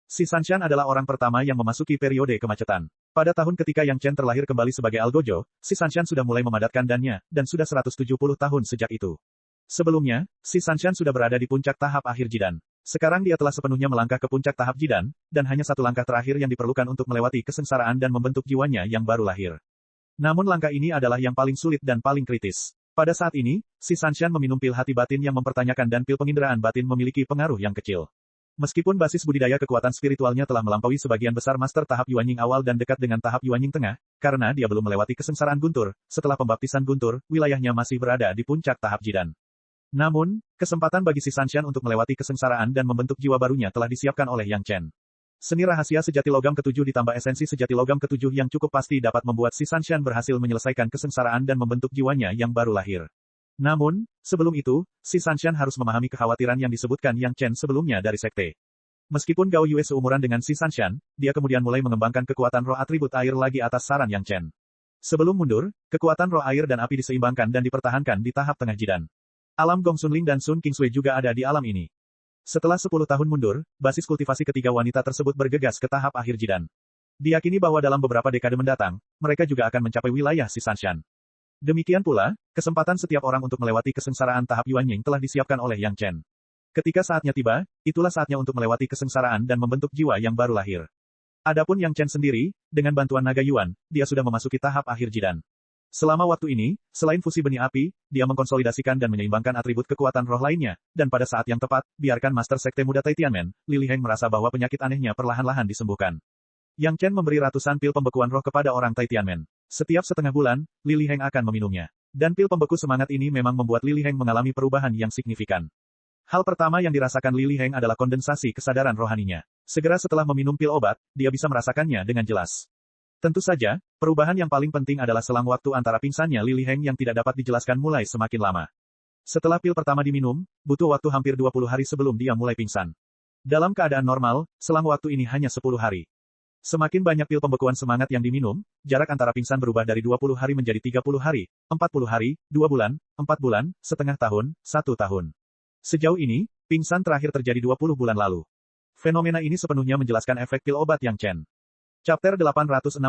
Si Sanshan adalah orang pertama yang memasuki periode kemacetan. Pada tahun ketika Yang Chen terlahir kembali sebagai Algojo, si Sanshan sudah mulai memadatkan dannya, dan sudah 170 tahun sejak itu. Sebelumnya, si Sanshan sudah berada di puncak tahap akhir Jidan. Sekarang dia telah sepenuhnya melangkah ke puncak tahap Jidan, dan hanya satu langkah terakhir yang diperlukan untuk melewati kesengsaraan dan membentuk jiwanya yang baru lahir. Namun langkah ini adalah yang paling sulit dan paling kritis. Pada saat ini, si Sanshan meminum pil hati batin yang mempertanyakan dan pil penginderaan batin memiliki pengaruh yang kecil. Meskipun basis budidaya kekuatan spiritualnya telah melampaui sebagian besar master tahap Yuanying awal dan dekat dengan tahap Yuanying tengah, karena dia belum melewati kesengsaraan guntur, setelah pembaptisan guntur, wilayahnya masih berada di puncak tahap Jidan. Namun, kesempatan bagi si Sanshan untuk melewati kesengsaraan dan membentuk jiwa barunya telah disiapkan oleh Yang Chen. Seni rahasia sejati logam ketujuh ditambah esensi sejati logam ketujuh yang cukup pasti dapat membuat si Sanshan berhasil menyelesaikan kesengsaraan dan membentuk jiwanya yang baru lahir. Namun, sebelum itu, si Sanshan harus memahami kekhawatiran yang disebutkan Yang Chen sebelumnya dari sekte. Meskipun Gao Yue seumuran dengan si Sanshan, dia kemudian mulai mengembangkan kekuatan roh atribut air lagi atas saran Yang Chen. Sebelum mundur, kekuatan roh air dan api diseimbangkan dan dipertahankan di tahap tengah jidan. Alam Gong Sunling dan Sun Kingsui juga ada di alam ini. Setelah 10 tahun mundur, basis kultivasi ketiga wanita tersebut bergegas ke tahap akhir jidan. Diyakini bahwa dalam beberapa dekade mendatang, mereka juga akan mencapai wilayah si Sanshan. Demikian pula, kesempatan setiap orang untuk melewati kesengsaraan tahap Yuanying telah disiapkan oleh Yang Chen. Ketika saatnya tiba, itulah saatnya untuk melewati kesengsaraan dan membentuk jiwa yang baru lahir. Adapun Yang Chen sendiri, dengan bantuan naga Yuan, dia sudah memasuki tahap akhir jidan. Selama waktu ini, selain fusi benih api, dia mengkonsolidasikan dan menyeimbangkan atribut kekuatan roh lainnya, dan pada saat yang tepat, biarkan Master Sekte Muda Taitianmen, Li Liheng merasa bahwa penyakit anehnya perlahan-lahan disembuhkan. Yang Chen memberi ratusan pil pembekuan roh kepada orang Taitianmen. Setiap setengah bulan, Li Liheng akan meminumnya. Dan pil pembeku semangat ini memang membuat Li Liheng mengalami perubahan yang signifikan. Hal pertama yang dirasakan Li Liheng adalah kondensasi kesadaran rohaninya. Segera setelah meminum pil obat, dia bisa merasakannya dengan jelas. Tentu saja, perubahan yang paling penting adalah selang waktu antara pingsannya Li Liheng yang tidak dapat dijelaskan mulai semakin lama. Setelah pil pertama diminum, butuh waktu hampir 20 hari sebelum dia mulai pingsan. Dalam keadaan normal, selang waktu ini hanya 10 hari. Semakin banyak pil pembekuan semangat yang diminum, jarak antara pingsan berubah dari 20 hari menjadi 30 hari, 40 hari, 2 bulan, 4 bulan, setengah tahun, 1 tahun. Sejauh ini, pingsan terakhir terjadi 20 bulan lalu. Fenomena ini sepenuhnya menjelaskan efek pil obat Yang Chen. Chapter 866.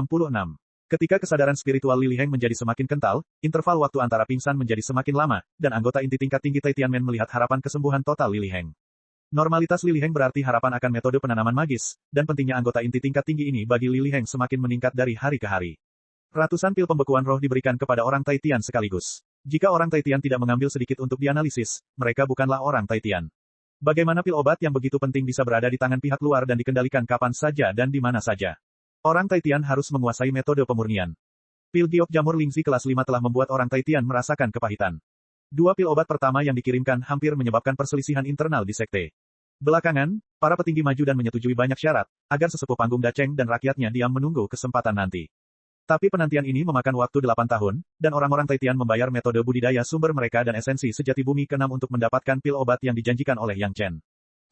Ketika kesadaran spiritual Li Liheng menjadi semakin kental, interval waktu antara pingsan menjadi semakin lama, dan anggota inti tingkat tinggi Taitianmen melihat harapan kesembuhan total Li Liheng. Normalitas Li Liheng berarti harapan akan metode penanaman magis, dan pentingnya anggota inti tingkat tinggi ini bagi Li Liheng semakin meningkat dari hari ke hari. Ratusan pil pembekuan roh diberikan kepada orang Taitian sekaligus. Jika orang Taitian tidak mengambil sedikit untuk dianalisis, mereka bukanlah orang Taitian. Bagaimana pil obat yang begitu penting bisa berada di tangan pihak luar dan dikendalikan kapan saja dan di mana saja? Orang Taitian harus menguasai metode pemurnian. Pil giok jamur Lingzi kelas 5 telah membuat orang Taitian merasakan kepahitan. 2 pil obat pertama yang dikirimkan hampir menyebabkan perselisihan internal di sekte. Belakangan, para petinggi maju dan menyetujui banyak syarat, agar sesepuh panggung Dacheng dan rakyatnya diam menunggu kesempatan nanti. Tapi penantian ini memakan waktu 8 tahun, dan orang-orang Taitian membayar metode budidaya sumber mereka dan esensi sejati bumi ke-6 untuk mendapatkan pil obat yang dijanjikan oleh Yang Chen.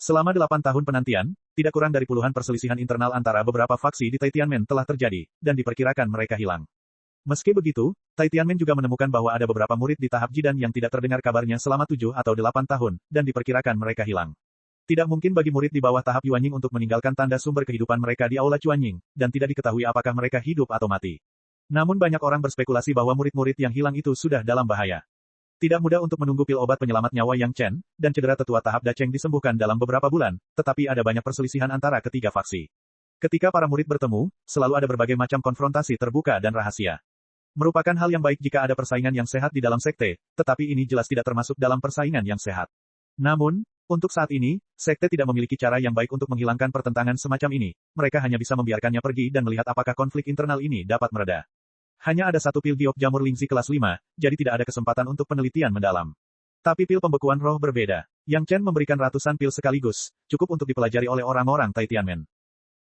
Selama 8 tahun penantian, tidak kurang dari puluhan perselisihan internal antara beberapa faksi di Taitianmen telah terjadi, dan diperkirakan mereka hilang. Meski begitu, Taitianmen juga menemukan bahwa ada beberapa murid di tahap jidan yang tidak terdengar kabarnya selama 7 atau 8 tahun, dan diperkirakan mereka hilang. Tidak mungkin bagi murid di bawah tahap Yuanying untuk meninggalkan tanda sumber kehidupan mereka di Aula Chuanying, dan tidak diketahui apakah mereka hidup atau mati. Namun banyak orang berspekulasi bahwa murid-murid yang hilang itu sudah dalam bahaya. Tidak mudah untuk menunggu pil obat penyelamat nyawa Yang Chen, dan cedera tetua tahap Dacheng disembuhkan dalam beberapa bulan, tetapi ada banyak perselisihan antara ketiga faksi. Ketika para murid bertemu, selalu ada berbagai macam konfrontasi terbuka dan rahasia. Merupakan hal yang baik jika ada persaingan yang sehat di dalam sekte, tetapi ini jelas tidak termasuk dalam persaingan yang sehat. Namun, untuk saat ini, sekte tidak memiliki cara yang baik untuk menghilangkan pertentangan semacam ini. Mereka hanya bisa membiarkannya pergi dan melihat apakah konflik internal ini dapat mereda. Hanya ada 1 pil giok jamur Lingzi kelas 5, jadi tidak ada kesempatan untuk penelitian mendalam. Tapi pil pembekuan roh berbeda. Yang Chen memberikan ratusan pil sekaligus, cukup untuk dipelajari oleh orang-orang Taitianmen.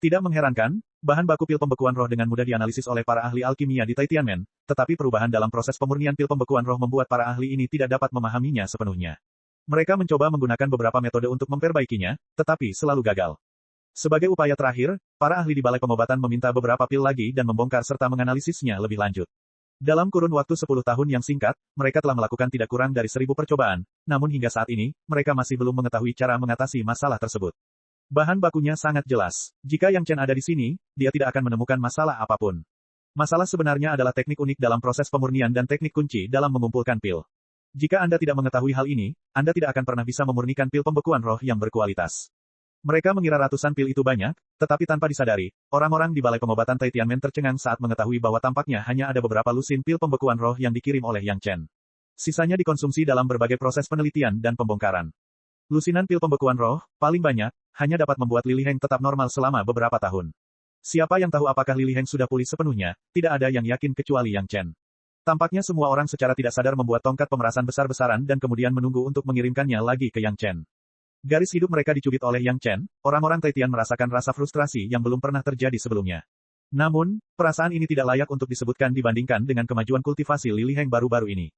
Tidak mengherankan, bahan baku pil pembekuan roh dengan mudah dianalisis oleh para ahli alkimia di Taitianmen, tetapi perubahan dalam proses pemurnian pil pembekuan roh membuat para ahli ini tidak dapat memahaminya sepenuhnya. Mereka mencoba menggunakan beberapa metode untuk memperbaikinya, tetapi selalu gagal. Sebagai upaya terakhir, para ahli di balai pengobatan meminta beberapa pil lagi dan membongkar serta menganalisisnya lebih lanjut. Dalam kurun waktu 10 tahun yang singkat, mereka telah melakukan tidak kurang dari 1000 percobaan, namun hingga saat ini, mereka masih belum mengetahui cara mengatasi masalah tersebut. Bahan bakunya sangat jelas. Jika Yang Chen ada di sini, dia tidak akan menemukan masalah apapun. Masalah sebenarnya adalah teknik unik dalam proses pemurnian dan teknik kunci dalam mengumpulkan pil. Jika Anda tidak mengetahui hal ini, Anda tidak akan pernah bisa memurnikan pil pembekuan roh yang berkualitas. Mereka mengira ratusan pil itu banyak, tetapi tanpa disadari, orang-orang di balai pengobatan Taitianmen tercengang saat mengetahui bahwa tampaknya hanya ada beberapa lusin pil pembekuan roh yang dikirim oleh Yang Chen. Sisanya dikonsumsi dalam berbagai proses penelitian dan pembongkaran. Lusinan pil pembekuan roh, paling banyak, hanya dapat membuat Li Liheng tetap normal selama beberapa tahun. Siapa yang tahu apakah Li Liheng sudah pulih sepenuhnya, tidak ada yang yakin kecuali Yang Chen. Tampaknya semua orang secara tidak sadar membuat tongkat pemerasan besar-besaran dan kemudian menunggu untuk mengirimkannya lagi ke Yang Chen. Garis hidup mereka dicubit oleh Yang Chen, orang-orang Taitian merasakan rasa frustrasi yang belum pernah terjadi sebelumnya. Namun, perasaan ini tidak layak untuk disebutkan dibandingkan dengan kemajuan kultivasi Li Liheng baru-baru ini.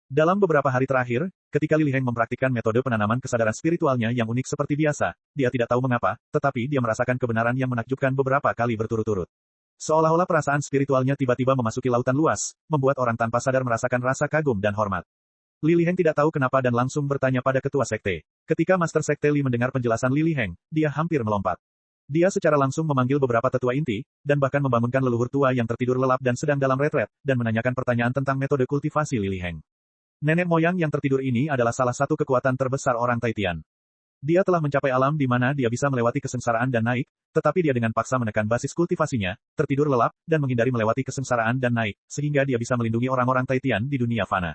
Dalam beberapa hari terakhir, ketika Li Liheng mempraktikkan metode penanaman kesadaran spiritualnya yang unik seperti biasa, dia tidak tahu mengapa, tetapi dia merasakan kebenaran yang menakjubkan beberapa kali berturut-turut. Seolah-olah perasaan spiritualnya tiba-tiba memasuki lautan luas, membuat orang tanpa sadar merasakan rasa kagum dan hormat. Li Liheng tidak tahu kenapa dan langsung bertanya pada ketua sekte. Ketika Master Sekte Li mendengar penjelasan Li Liheng, dia hampir melompat. Dia secara langsung memanggil beberapa tetua inti, dan bahkan membangunkan leluhur tua yang tertidur lelap dan sedang dalam retret, dan menanyakan pertanyaan tentang metode kultivasi Li Liheng. Nenek moyang yang tertidur ini adalah salah satu kekuatan terbesar orang Taitian. Dia telah mencapai alam di mana dia bisa melewati kesengsaraan dan naik, tetapi dia dengan paksa menekan basis kultivasinya, tertidur lelap, dan menghindari melewati kesengsaraan dan naik, sehingga dia bisa melindungi orang-orang Taitian di dunia fana.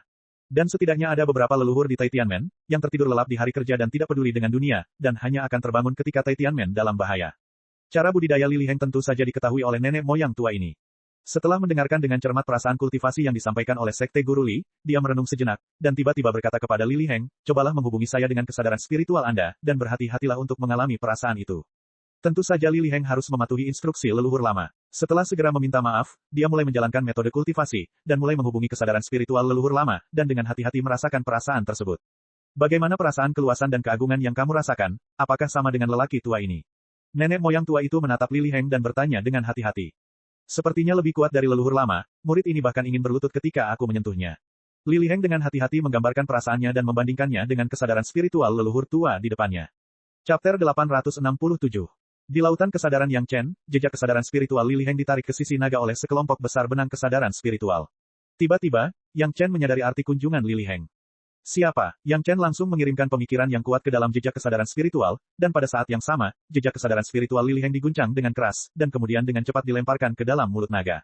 Dan setidaknya ada beberapa leluhur di Taitianmen, yang tertidur lelap di hari kerja dan tidak peduli dengan dunia, dan hanya akan terbangun ketika Taitianmen dalam bahaya. Cara budidaya Li Liheng tentu saja diketahui oleh nenek moyang tua ini. Setelah mendengarkan dengan cermat perasaan kultivasi yang disampaikan oleh Sekte Guru Li, dia merenung sejenak, dan tiba-tiba berkata kepada Li Liheng, cobalah menghubungi saya dengan kesadaran spiritual Anda, dan berhati-hatilah untuk mengalami perasaan itu. Tentu saja Li Liheng harus mematuhi instruksi leluhur lama. Setelah segera meminta maaf, dia mulai menjalankan metode kultivasi, dan mulai menghubungi kesadaran spiritual leluhur lama, dan dengan hati-hati merasakan perasaan tersebut. Bagaimana perasaan keluasan dan keagungan yang kamu rasakan, apakah sama dengan lelaki tua ini? Nenek moyang tua itu menatap Li Liheng dan bertanya dengan hati-hati. Sepertinya lebih kuat dari leluhur lama, murid ini bahkan ingin berlutut ketika aku menyentuhnya. Li Liheng dengan hati-hati menggambarkan perasaannya dan membandingkannya dengan kesadaran spiritual leluhur tua di depannya. Chapter 867. Di lautan kesadaran Yang Chen, jejak kesadaran spiritual Li Liheng ditarik ke sisi naga oleh sekelompok besar benang kesadaran spiritual. Tiba-tiba, Yang Chen menyadari arti kunjungan Li Liheng. Siapa? Yang Chen langsung mengirimkan pemikiran yang kuat ke dalam jejak kesadaran spiritual, dan pada saat yang sama, jejak kesadaran spiritual Li Liheng diguncang dengan keras, dan kemudian dengan cepat dilemparkan ke dalam mulut naga.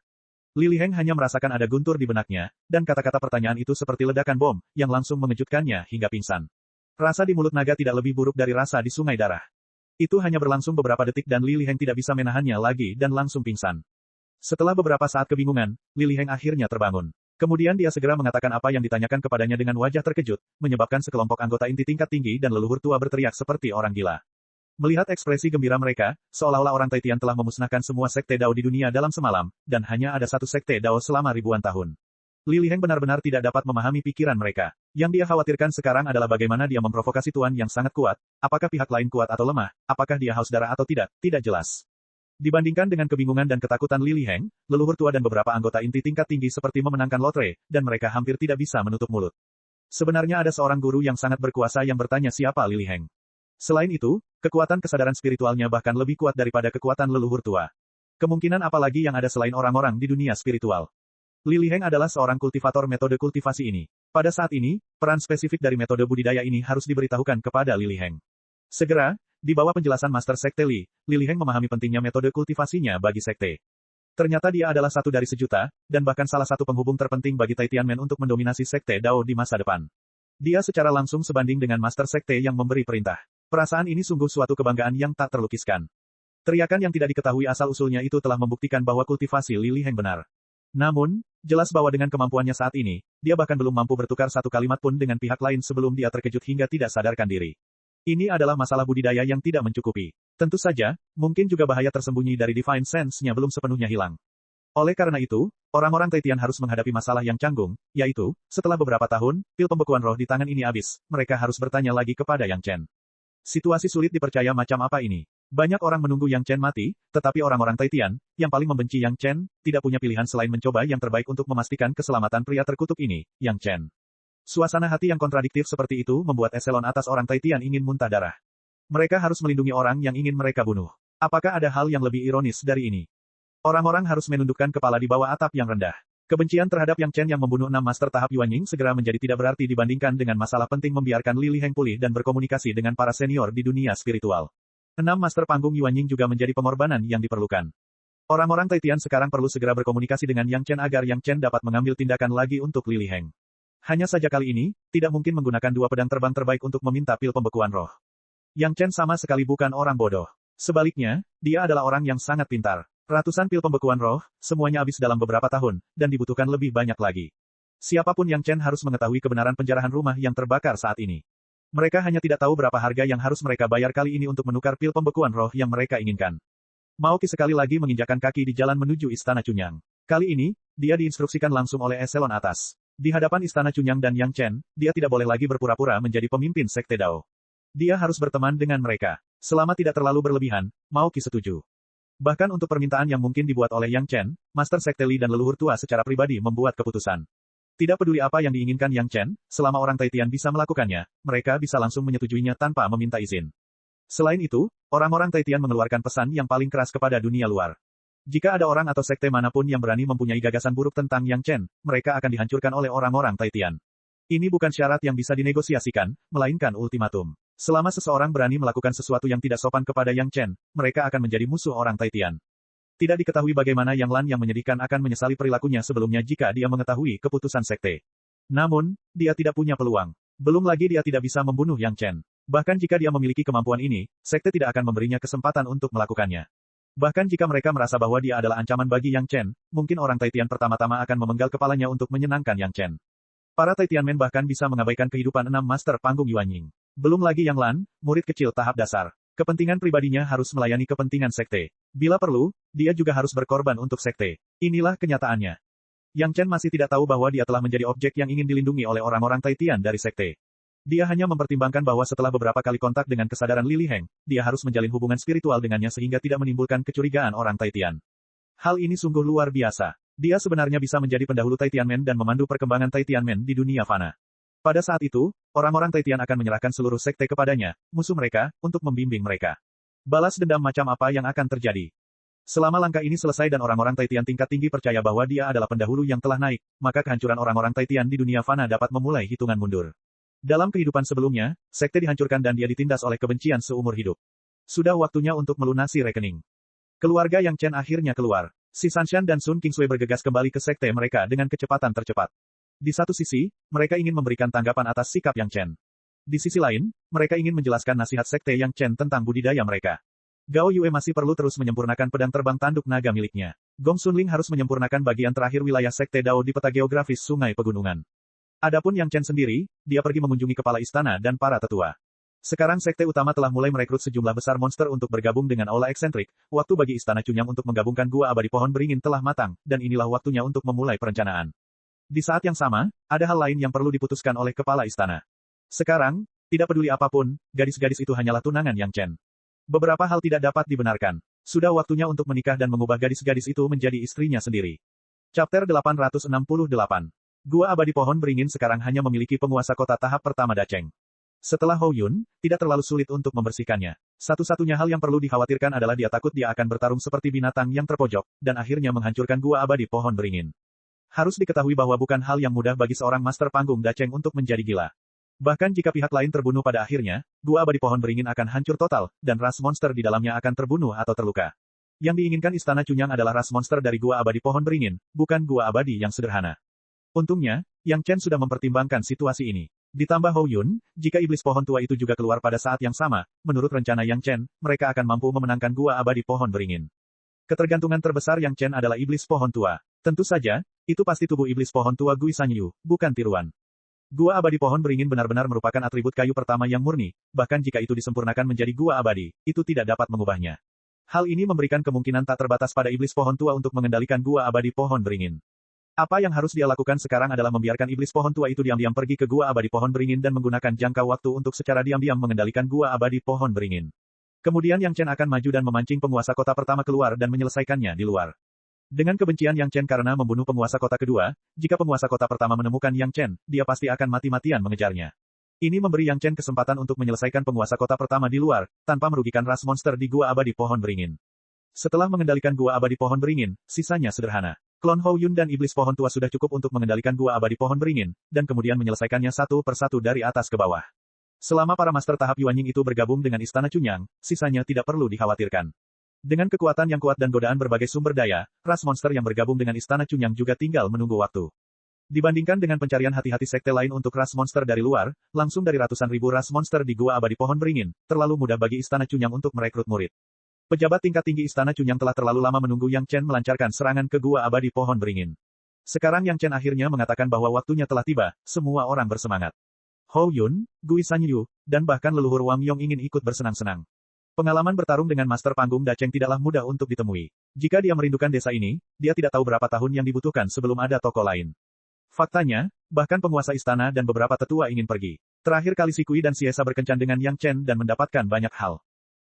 Li Liheng hanya merasakan ada guntur di benaknya, dan kata-kata pertanyaan itu seperti ledakan bom, yang langsung mengejutkannya hingga pingsan. Rasa di mulut naga tidak lebih buruk dari rasa di sungai darah. Itu hanya berlangsung beberapa detik dan Li Liheng tidak bisa menahannya lagi dan langsung pingsan. Setelah beberapa saat kebingungan, Li Liheng akhirnya terbangun. Kemudian dia segera mengatakan apa yang ditanyakan kepadanya dengan wajah terkejut, menyebabkan sekelompok anggota inti tingkat tinggi dan leluhur tua berteriak seperti orang gila. Melihat ekspresi gembira mereka, seolah-olah orang Taitian telah memusnahkan semua sekte Dao di dunia dalam semalam, dan hanya ada satu sekte Dao selama ribuan tahun. Li Liheng benar-benar tidak dapat memahami pikiran mereka. Yang dia khawatirkan sekarang adalah bagaimana dia memprovokasi tuan yang sangat kuat, apakah pihak lain kuat atau lemah, apakah dia haus darah atau tidak jelas. Dibandingkan dengan kebingungan dan ketakutan Li Liheng, leluhur tua dan beberapa anggota inti tingkat tinggi seperti memenangkan lotre, dan mereka hampir tidak bisa menutup mulut. Sebenarnya ada seorang guru yang sangat berkuasa yang bertanya siapa Li Liheng. Selain itu, kekuatan kesadaran spiritualnya bahkan lebih kuat daripada kekuatan leluhur tua. Kemungkinan apa lagi yang ada selain orang-orang di dunia spiritual? Li Liheng adalah seorang kultivator metode kultivasi ini. Pada saat ini, peran spesifik dari metode budidaya ini harus diberitahukan kepada Li Liheng. Segera, di bawah penjelasan Master Sekte Li Liheng memahami pentingnya metode kultivasinya bagi sekte. Ternyata dia adalah satu dari sejuta, dan bahkan salah satu penghubung terpenting bagi Taitianmen untuk mendominasi sekte Dao di masa depan. Dia secara langsung sebanding dengan Master Sekte yang memberi perintah. Perasaan ini sungguh suatu kebanggaan yang tak terlukiskan. Teriakan yang tidak diketahui asal-usulnya itu telah membuktikan bahwa kultivasi Li Liheng benar. Namun, jelas bahwa dengan kemampuannya saat ini, dia bahkan belum mampu bertukar satu kalimat pun dengan pihak lain sebelum dia terkejut hingga tidak sadarkan diri. Ini adalah masalah budidaya yang tidak mencukupi. Tentu saja, mungkin juga bahaya tersembunyi dari Divine Sense-nya belum sepenuhnya hilang. Oleh karena itu, orang-orang Taitian harus menghadapi masalah yang canggung, yaitu, setelah beberapa tahun, pil pembekuan roh di tangan ini habis, mereka harus bertanya lagi kepada Yang Chen. Situasi sulit dipercaya macam apa ini? Banyak orang menunggu Yang Chen mati, tetapi orang-orang Taitian, yang paling membenci Yang Chen, tidak punya pilihan selain mencoba yang terbaik untuk memastikan keselamatan pria terkutuk ini, Yang Chen. Suasana hati yang kontradiktif seperti itu membuat eselon atas orang Taitian ingin muntah darah. Mereka harus melindungi orang yang ingin mereka bunuh. Apakah ada hal yang lebih ironis dari ini? Orang-orang harus menundukkan kepala di bawah atap yang rendah. Kebencian terhadap Yang Chen yang membunuh 6 master tahap Yuanying segera menjadi tidak berarti dibandingkan dengan masalah penting membiarkan Li Liheng pulih dan berkomunikasi dengan para senior di dunia spiritual. 6 master panggung Yuanying juga menjadi pengorbanan yang diperlukan. Orang-orang Taitian sekarang perlu segera berkomunikasi dengan Yang Chen agar Yang Chen dapat mengambil tindakan lagi untuk Li Liheng. Hanya saja kali ini, tidak mungkin menggunakan 2 pedang terbang terbaik untuk meminta pil pembekuan roh. Yang Chen sama sekali bukan orang bodoh. Sebaliknya, dia adalah orang yang sangat pintar. Ratusan pil pembekuan roh, semuanya habis dalam beberapa tahun, dan dibutuhkan lebih banyak lagi. Siapapun Yang Chen harus mengetahui kebenaran penjarahan rumah yang terbakar saat ini. Mereka hanya tidak tahu berapa harga yang harus mereka bayar kali ini untuk menukar pil pembekuan roh yang mereka inginkan. Mao Qi sekali lagi menginjakkan kaki di jalan menuju Istana Cunyang. Kali ini, dia diinstruksikan langsung oleh eselon atas. Di hadapan Istana Cunyang dan Yang Chen, dia tidak boleh lagi berpura-pura menjadi pemimpin Sekte Dao. Dia harus berteman dengan mereka. Selama tidak terlalu berlebihan, Mao Qi setuju. Bahkan untuk permintaan yang mungkin dibuat oleh Yang Chen, Master Sekte Li dan leluhur tua secara pribadi membuat keputusan. Tidak peduli apa yang diinginkan Yang Chen, selama orang Taitian bisa melakukannya, mereka bisa langsung menyetujuinya tanpa meminta izin. Selain itu, orang-orang Taitian mengeluarkan pesan yang paling keras kepada dunia luar. Jika ada orang atau sekte manapun yang berani mempunyai gagasan buruk tentang Yang Chen, mereka akan dihancurkan oleh orang-orang Taitian. Ini bukan syarat yang bisa dinegosiasikan, melainkan ultimatum. Selama seseorang berani melakukan sesuatu yang tidak sopan kepada Yang Chen, mereka akan menjadi musuh orang Taitian. Tidak diketahui bagaimana Yang Lan yang menyedihkan akan menyesali perilakunya sebelumnya jika dia mengetahui keputusan sekte. Namun, dia tidak punya peluang. Belum lagi dia tidak bisa membunuh Yang Chen. Bahkan jika dia memiliki kemampuan ini, sekte tidak akan memberinya kesempatan untuk melakukannya. Bahkan jika mereka merasa bahwa dia adalah ancaman bagi Yang Chen, mungkin orang Taitian pertama-tama akan memenggal kepalanya untuk menyenangkan Yang Chen. Para Taitianmen bahkan bisa mengabaikan kehidupan 6 master panggung Yuanying. Belum lagi Yang Lan, murid kecil tahap dasar. Kepentingan pribadinya harus melayani kepentingan sekte. Bila perlu, dia juga harus berkorban untuk sekte. Inilah kenyataannya. Yang Chen masih tidak tahu bahwa dia telah menjadi objek yang ingin dilindungi oleh orang-orang Taitian dari sekte. Dia hanya mempertimbangkan bahwa setelah beberapa kali kontak dengan kesadaran Li Liheng, dia harus menjalin hubungan spiritual dengannya sehingga tidak menimbulkan kecurigaan orang Taitian. Hal ini sungguh luar biasa. Dia sebenarnya bisa menjadi pendahulu Taitianmen dan memandu perkembangan Taitianmen di dunia fana. Pada saat itu, orang-orang Taitian akan menyerahkan seluruh sekte kepadanya, musuh mereka, untuk membimbing mereka. Balas dendam macam apa yang akan terjadi? Selama langkah ini selesai dan orang-orang Taitian tingkat tinggi percaya bahwa dia adalah pendahulu yang telah naik, maka kehancuran orang-orang Taitian di dunia fana dapat memulai hitungan mundur. Dalam kehidupan sebelumnya, sekte dihancurkan dan dia ditindas oleh kebencian seumur hidup. Sudah waktunya untuk melunasi rekening. Keluarga Yang Chen akhirnya keluar. Si Sanshan dan Sun Qingsui bergegas kembali ke sekte mereka dengan kecepatan tercepat. Di satu sisi, mereka ingin memberikan tanggapan atas sikap Yang Chen. Di sisi lain, mereka ingin menjelaskan nasihat sekte Yang Chen tentang budidaya mereka. Gao Yue masih perlu terus menyempurnakan pedang terbang tanduk naga miliknya. Gong Sunling harus menyempurnakan bagian terakhir wilayah sekte Dao di peta geografis Sungai Pegunungan. Adapun Yang Chen sendiri, dia pergi mengunjungi kepala istana dan para tetua. Sekarang sekte utama telah mulai merekrut sejumlah besar monster untuk bergabung dengan aula eksentrik. Waktu bagi Istana Cunyang untuk menggabungkan gua abadi pohon beringin telah matang, dan inilah waktunya untuk memulai perencanaan. Di saat yang sama, ada hal lain yang perlu diputuskan oleh kepala istana. Sekarang, tidak peduli apapun, gadis-gadis itu hanyalah tunangan Yang Chen. Beberapa hal tidak dapat dibenarkan. Sudah waktunya untuk menikah dan mengubah gadis-gadis itu menjadi istrinya sendiri. Chapter 868. Gua abadi pohon beringin sekarang hanya memiliki penguasa kota tahap pertama Dacheng. Setelah Hou Yun, tidak terlalu sulit untuk membersihkannya. Satu-satunya hal yang perlu dikhawatirkan adalah dia takut dia akan bertarung seperti binatang yang terpojok, dan akhirnya menghancurkan gua abadi pohon beringin. Harus diketahui bahwa bukan hal yang mudah bagi seorang master panggung Dacheng untuk menjadi gila. Bahkan jika pihak lain terbunuh pada akhirnya, gua abadi pohon beringin akan hancur total, dan ras monster di dalamnya akan terbunuh atau terluka. Yang diinginkan Istana Cunyang adalah ras monster dari gua abadi pohon beringin, bukan gua abadi yang sederhana. Untungnya, Yang Chen sudah mempertimbangkan situasi ini. Ditambah Hou Yun, jika iblis pohon tua itu juga keluar pada saat yang sama, menurut rencana Yang Chen, mereka akan mampu memenangkan gua abadi pohon beringin. Ketergantungan terbesar Yang Chen adalah iblis pohon tua. Tentu saja, itu pasti tubuh iblis pohon tua Gui Sanyu, bukan tiruan. Gua abadi pohon beringin benar-benar merupakan atribut kayu pertama yang murni, bahkan jika itu disempurnakan menjadi gua abadi, itu tidak dapat mengubahnya. Hal ini memberikan kemungkinan tak terbatas pada iblis pohon tua untuk mengendalikan gua abadi pohon beringin. Apa yang harus dia lakukan sekarang adalah membiarkan iblis pohon tua itu diam-diam pergi ke gua abadi pohon beringin dan menggunakan jangka waktu untuk secara diam-diam mengendalikan gua abadi pohon beringin. Kemudian Yang Chen akan maju dan memancing penguasa kota pertama keluar dan menyelesaikannya di luar. Dengan kebencian Yang Chen karena membunuh penguasa kota kedua, jika penguasa kota pertama menemukan Yang Chen, dia pasti akan mati-matian mengejarnya. Ini memberi Yang Chen kesempatan untuk menyelesaikan penguasa kota pertama di luar, tanpa merugikan ras monster di gua abadi pohon beringin. Setelah mengendalikan gua abadi pohon beringin, sisanya sederhana. Klon Hou Yun dan iblis pohon tua sudah cukup untuk mengendalikan gua abadi pohon beringin, dan kemudian menyelesaikannya satu persatu dari atas ke bawah. Selama para master tahap Yuanying itu bergabung dengan Istana Cunyang, sisanya tidak perlu dikhawatirkan. Dengan kekuatan yang kuat dan godaan berbagai sumber daya, ras monster yang bergabung dengan Istana Cunyang juga tinggal menunggu waktu. Dibandingkan dengan pencarian hati-hati sekte lain untuk ras monster dari luar, langsung dari ratusan ribu ras monster di gua abadi pohon beringin, terlalu mudah bagi Istana Cunyang untuk merekrut murid. Pejabat tingkat tinggi Istana Cunyang telah terlalu lama menunggu Yang Chen melancarkan serangan ke gua abadi pohon beringin. Sekarang Yang Chen akhirnya mengatakan bahwa waktunya telah tiba, semua orang bersemangat. Hou Yun, Gui Sanyu, dan bahkan leluhur Wang Yong ingin ikut bersenang-senang. Pengalaman bertarung dengan Master Panggung Dacheng tidaklah mudah untuk ditemui. Jika dia merindukan desa ini, dia tidak tahu berapa tahun yang dibutuhkan sebelum ada toko lain. Faktanya, bahkan penguasa istana dan beberapa tetua ingin pergi. Terakhir kali Si Kui dan Siesa berkencan dengan Yang Chen dan mendapatkan banyak hal.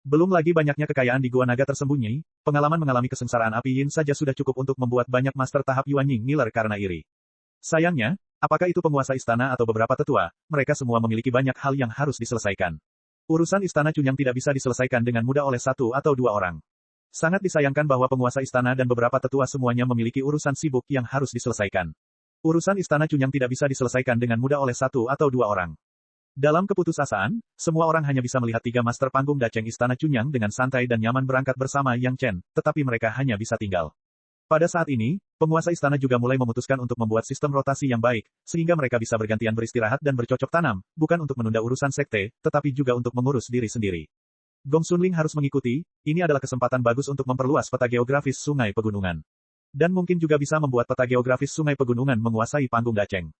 Belum lagi banyaknya kekayaan di Gua Naga tersembunyi, pengalaman mengalami kesengsaraan api yin saja sudah cukup untuk membuat banyak master tahap Yuan Ying ngiler karena iri. Sayangnya, apakah itu penguasa istana atau beberapa tetua, mereka semua memiliki banyak hal yang harus diselesaikan. Urusan istana Cunyang tidak bisa diselesaikan dengan mudah oleh satu atau dua orang. Sangat disayangkan bahwa penguasa istana dan beberapa tetua semuanya memiliki urusan sibuk yang harus diselesaikan. Urusan istana Cunyang tidak bisa diselesaikan dengan mudah oleh satu atau dua orang. Dalam keputusasaan, semua orang hanya bisa melihat tiga master panggung Dacheng istana Cunyang dengan santai dan nyaman berangkat bersama Yang Chen, tetapi mereka hanya bisa tinggal. Pada saat ini, penguasa istana juga mulai memutuskan untuk membuat sistem rotasi yang baik, sehingga mereka bisa bergantian beristirahat dan bercocok tanam, bukan untuk menunda urusan sekte, tetapi juga untuk mengurus diri sendiri. Gong Sunling harus mengikuti, ini adalah kesempatan bagus untuk memperluas peta geografis sungai pegunungan. Dan mungkin juga bisa membuat peta geografis sungai pegunungan menguasai panggung Dacheng.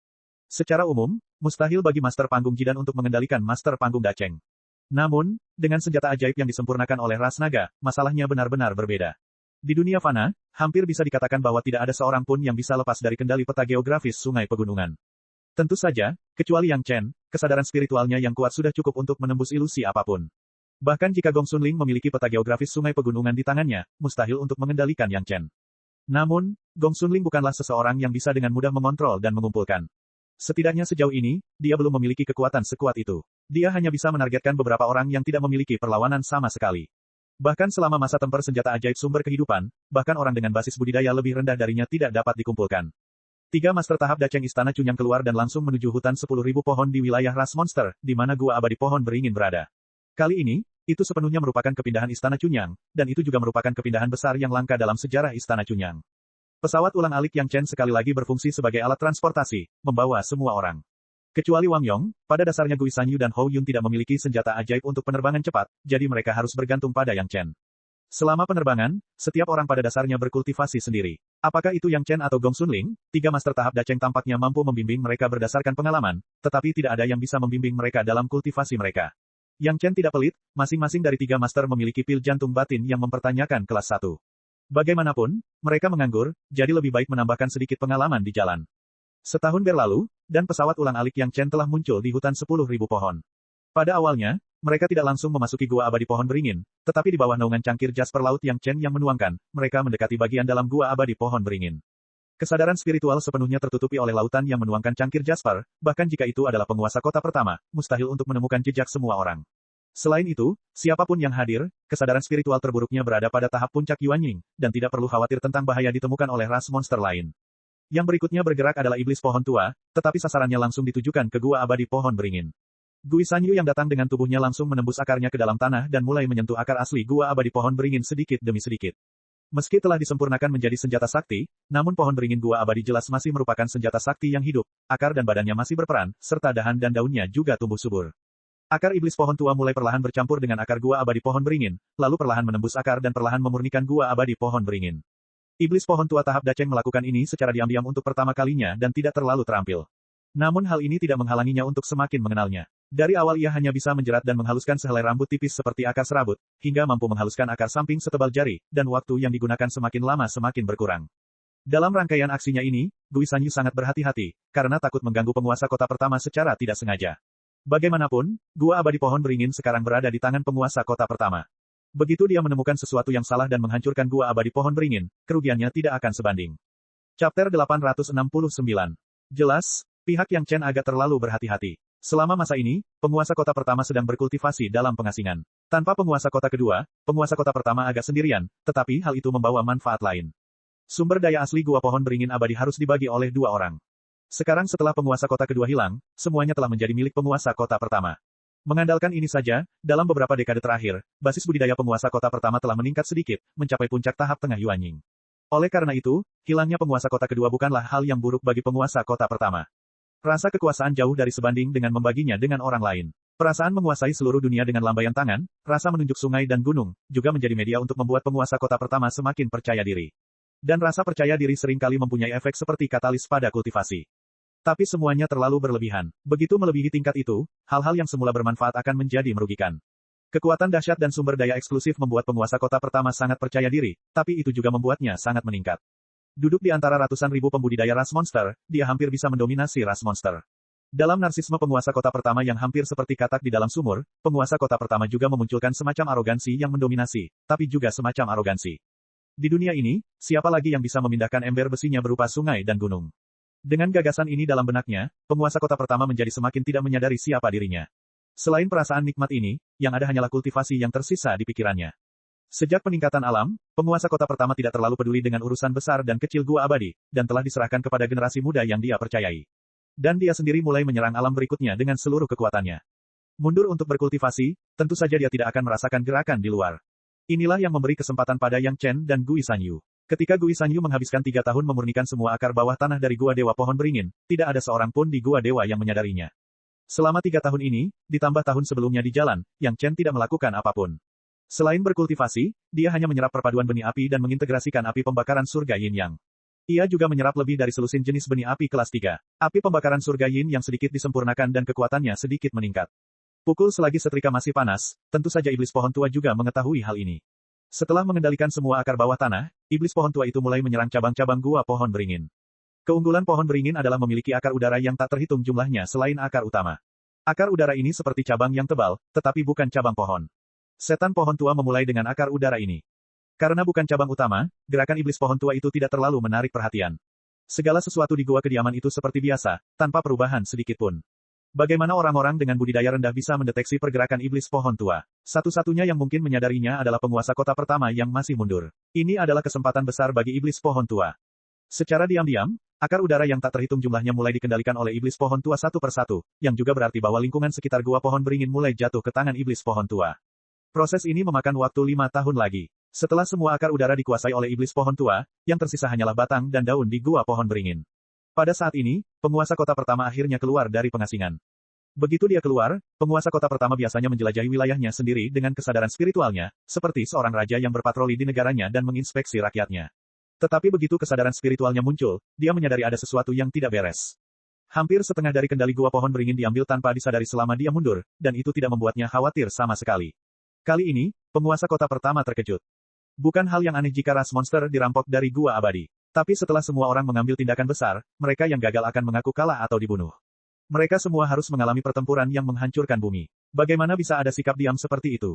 Secara umum, mustahil bagi Master Panggung Jidan untuk mengendalikan Master Panggung Dacheng. Namun, dengan senjata ajaib yang disempurnakan oleh ras naga, masalahnya benar-benar berbeda. Di dunia fana, hampir bisa dikatakan bahwa tidak ada seorang pun yang bisa lepas dari kendali peta geografis sungai pegunungan. Tentu saja, kecuali Yang Chen, kesadaran spiritualnya yang kuat sudah cukup untuk menembus ilusi apapun. Bahkan jika Gong Sunling memiliki peta geografis sungai pegunungan di tangannya, mustahil untuk mengendalikan Yang Chen. Namun, Gong Sunling bukanlah seseorang yang bisa dengan mudah mengontrol dan mengumpulkan. Setidaknya sejauh ini, dia belum memiliki kekuatan sekuat itu. Dia hanya bisa menargetkan beberapa orang yang tidak memiliki perlawanan sama sekali. Bahkan selama masa temper senjata ajaib sumber kehidupan, bahkan orang dengan basis budidaya lebih rendah darinya tidak dapat dikumpulkan. Tiga master tahap Dacheng istana Cunyang keluar dan langsung menuju hutan 10.000 pohon di wilayah ras monster, di mana gua abadi pohon beringin berada. Kali ini, itu sepenuhnya merupakan kepindahan istana Cunyang, dan itu juga merupakan kepindahan besar yang langka dalam sejarah istana Cunyang. Pesawat ulang-alik Yang Chen sekali lagi berfungsi sebagai alat transportasi, membawa semua orang. Kecuali Wang Yong, pada dasarnya Gui Sanyu dan Hou Yun tidak memiliki senjata ajaib untuk penerbangan cepat, jadi mereka harus bergantung pada Yang Chen. Selama penerbangan, setiap orang pada dasarnya berkultivasi sendiri. Apakah itu Yang Chen atau Gong Sunling, tiga master tahap Dacheng tampaknya mampu membimbing mereka berdasarkan pengalaman, tetapi tidak ada yang bisa membimbing mereka dalam kultivasi mereka. Yang Chen tidak pelit, masing-masing dari tiga master memiliki pil jantung batin yang mempertanyakan kelas 1. Bagaimanapun, mereka menganggur, jadi lebih baik menambahkan sedikit pengalaman di jalan. Setahun berlalu, dan pesawat ulang-alik Yang Chen telah muncul di hutan 10.000 pohon. Pada awalnya, mereka tidak langsung memasuki gua abadi pohon beringin, tetapi di bawah naungan cangkir jasper laut Yang Chen yang menuangkan, mereka mendekati bagian dalam gua abadi pohon beringin. Kesadaran spiritual sepenuhnya tertutupi oleh lautan yang menuangkan cangkir jasper, bahkan jika itu adalah penguasa kota pertama, mustahil untuk menemukan jejak semua orang. Selain itu, siapapun yang hadir, kesadaran spiritual terburuknya berada pada tahap puncak Yuan Ying, dan tidak perlu khawatir tentang bahaya ditemukan oleh ras monster lain. Yang berikutnya bergerak adalah iblis pohon tua, tetapi sasarannya langsung ditujukan ke gua abadi pohon beringin. Gui Sanyu yang datang dengan tubuhnya langsung menembus akarnya ke dalam tanah dan mulai menyentuh akar asli gua abadi pohon beringin sedikit demi sedikit. Meski telah disempurnakan menjadi senjata sakti, namun pohon beringin gua abadi jelas masih merupakan senjata sakti yang hidup, akar dan badannya masih berperan, serta dahan dan daunnya juga tumbuh subur. Akar iblis pohon tua mulai perlahan bercampur dengan akar gua abadi pohon beringin, lalu perlahan menembus akar dan perlahan memurnikan gua abadi pohon beringin. Iblis pohon tua tahap Dacheng melakukan ini secara diam-diam untuk pertama kalinya dan tidak terlalu terampil. Namun hal ini tidak menghalanginya untuk semakin mengenalnya. Dari awal ia hanya bisa menjerat dan menghaluskan sehelai rambut tipis seperti akar serabut, hingga mampu menghaluskan akar samping setebal jari, dan waktu yang digunakan semakin lama semakin berkurang. Dalam rangkaian aksinya ini, Gui Sanyu sangat berhati-hati, karena takut mengganggu penguasa kota pertama secara tidak sengaja. Bagaimanapun, gua abadi pohon beringin sekarang berada di tangan penguasa kota pertama. Begitu dia menemukan sesuatu yang salah dan menghancurkan gua abadi pohon beringin, kerugiannya tidak akan sebanding. Chapter 869. Jelas, pihak Yang Chen agak terlalu berhati-hati. Selama masa ini, penguasa kota pertama sedang berkultivasi dalam pengasingan. Tanpa penguasa kota kedua, penguasa kota pertama agak sendirian, tetapi hal itu membawa manfaat lain. Sumber daya asli gua pohon beringin abadi harus dibagi oleh dua orang. Sekarang setelah penguasa kota kedua hilang, semuanya telah menjadi milik penguasa kota pertama. Mengandalkan ini saja, dalam beberapa dekade terakhir, basis budidaya penguasa kota pertama telah meningkat sedikit, mencapai puncak tahap tengah Yuan Ying. Oleh karena itu, hilangnya penguasa kota kedua bukanlah hal yang buruk bagi penguasa kota pertama. Rasa kekuasaan jauh dari sebanding dengan membaginya dengan orang lain. Perasaan menguasai seluruh dunia dengan lambaian tangan, rasa menunjuk sungai dan gunung, juga menjadi media untuk membuat penguasa kota pertama semakin percaya diri. Dan rasa percaya diri seringkali mempunyai efek seperti katalis pada kultivasi. Tapi semuanya terlalu berlebihan. Begitu melebihi tingkat itu, hal-hal yang semula bermanfaat akan menjadi merugikan. Kekuatan dahsyat dan sumber daya eksklusif membuat penguasa kota pertama sangat percaya diri, tapi itu juga membuatnya sangat meningkat. Duduk di antara ratusan ribu pembudidaya ras monster, dia hampir bisa mendominasi ras monster. Dalam narsisme penguasa kota pertama yang hampir seperti katak di dalam sumur, penguasa kota pertama juga memunculkan semacam arogansi yang mendominasi, tapi juga semacam arogansi. Di dunia ini, siapa lagi yang bisa memindahkan ember besinya berupa sungai dan gunung? Dengan gagasan ini dalam benaknya, penguasa kota pertama menjadi semakin tidak menyadari siapa dirinya. Selain perasaan nikmat ini, yang ada hanyalah kultivasi yang tersisa di pikirannya. Sejak peningkatan alam, penguasa kota pertama tidak terlalu peduli dengan urusan besar dan kecil gua abadi, dan telah diserahkan kepada generasi muda yang dia percayai. Dan dia sendiri mulai menyerang alam berikutnya dengan seluruh kekuatannya. Mundur untuk berkultivasi, tentu saja dia tidak akan merasakan gerakan di luar. Inilah yang memberi kesempatan pada Yang Chen dan Gui Sanyu. Ketika Gui Sanyu menghabiskan 3 tahun memurnikan semua akar bawah tanah dari Gua Dewa Pohon Beringin, tidak ada seorang pun di Gua Dewa yang menyadarinya. Selama 3 tahun ini, ditambah tahun sebelumnya di jalan, Yang Chen tidak melakukan apapun. Selain berkultivasi, dia hanya menyerap perpaduan benih api dan mengintegrasikan api pembakaran surga Yin Yang. Ia juga menyerap lebih dari selusin jenis benih api kelas 3. Api pembakaran surga Yin yang sedikit disempurnakan dan kekuatannya sedikit meningkat. Pukul selagi setrika masih panas, tentu saja iblis pohon tua juga mengetahui hal ini. Setelah mengendalikan semua akar bawah tanah, iblis pohon tua itu mulai menyerang cabang-cabang gua pohon beringin. Keunggulan pohon beringin adalah memiliki akar udara yang tak terhitung jumlahnya selain akar utama. Akar udara ini seperti cabang yang tebal, tetapi bukan cabang pohon. Setan pohon tua memulai dengan akar udara ini. Karena bukan cabang utama, gerakan iblis pohon tua itu tidak terlalu menarik perhatian. Segala sesuatu di gua kediaman itu seperti biasa, tanpa perubahan sedikit pun. Bagaimana orang-orang dengan budidaya rendah bisa mendeteksi pergerakan iblis pohon tua? Satu-satunya yang mungkin menyadarinya adalah penguasa kota pertama yang masih mundur. Ini adalah kesempatan besar bagi iblis pohon tua. Secara diam-diam, akar udara yang tak terhitung jumlahnya mulai dikendalikan oleh iblis pohon tua satu persatu, yang juga berarti bahwa lingkungan sekitar gua pohon beringin mulai jatuh ke tangan iblis pohon tua. Proses ini memakan waktu 5 tahun lagi. Setelah semua akar udara dikuasai oleh iblis pohon tua, yang tersisa hanyalah batang dan daun di gua pohon beringin. Pada saat ini, penguasa kota pertama akhirnya keluar dari pengasingan. Begitu dia keluar, penguasa kota pertama biasanya menjelajahi wilayahnya sendiri dengan kesadaran spiritualnya, seperti seorang raja yang berpatroli di negaranya dan menginspeksi rakyatnya. Tetapi begitu kesadaran spiritualnya muncul, dia menyadari ada sesuatu yang tidak beres. Hampir setengah dari kendali gua pohon beringin diambil tanpa disadari selama dia mundur, dan itu tidak membuatnya khawatir sama sekali. Kali ini, penguasa kota pertama terkejut. Bukan hal yang aneh jika ras monster dirampok dari gua abadi. Tapi setelah semua orang mengambil tindakan besar, mereka yang gagal akan mengaku kalah atau dibunuh. Mereka semua harus mengalami pertempuran yang menghancurkan bumi. Bagaimana bisa ada sikap diam seperti itu?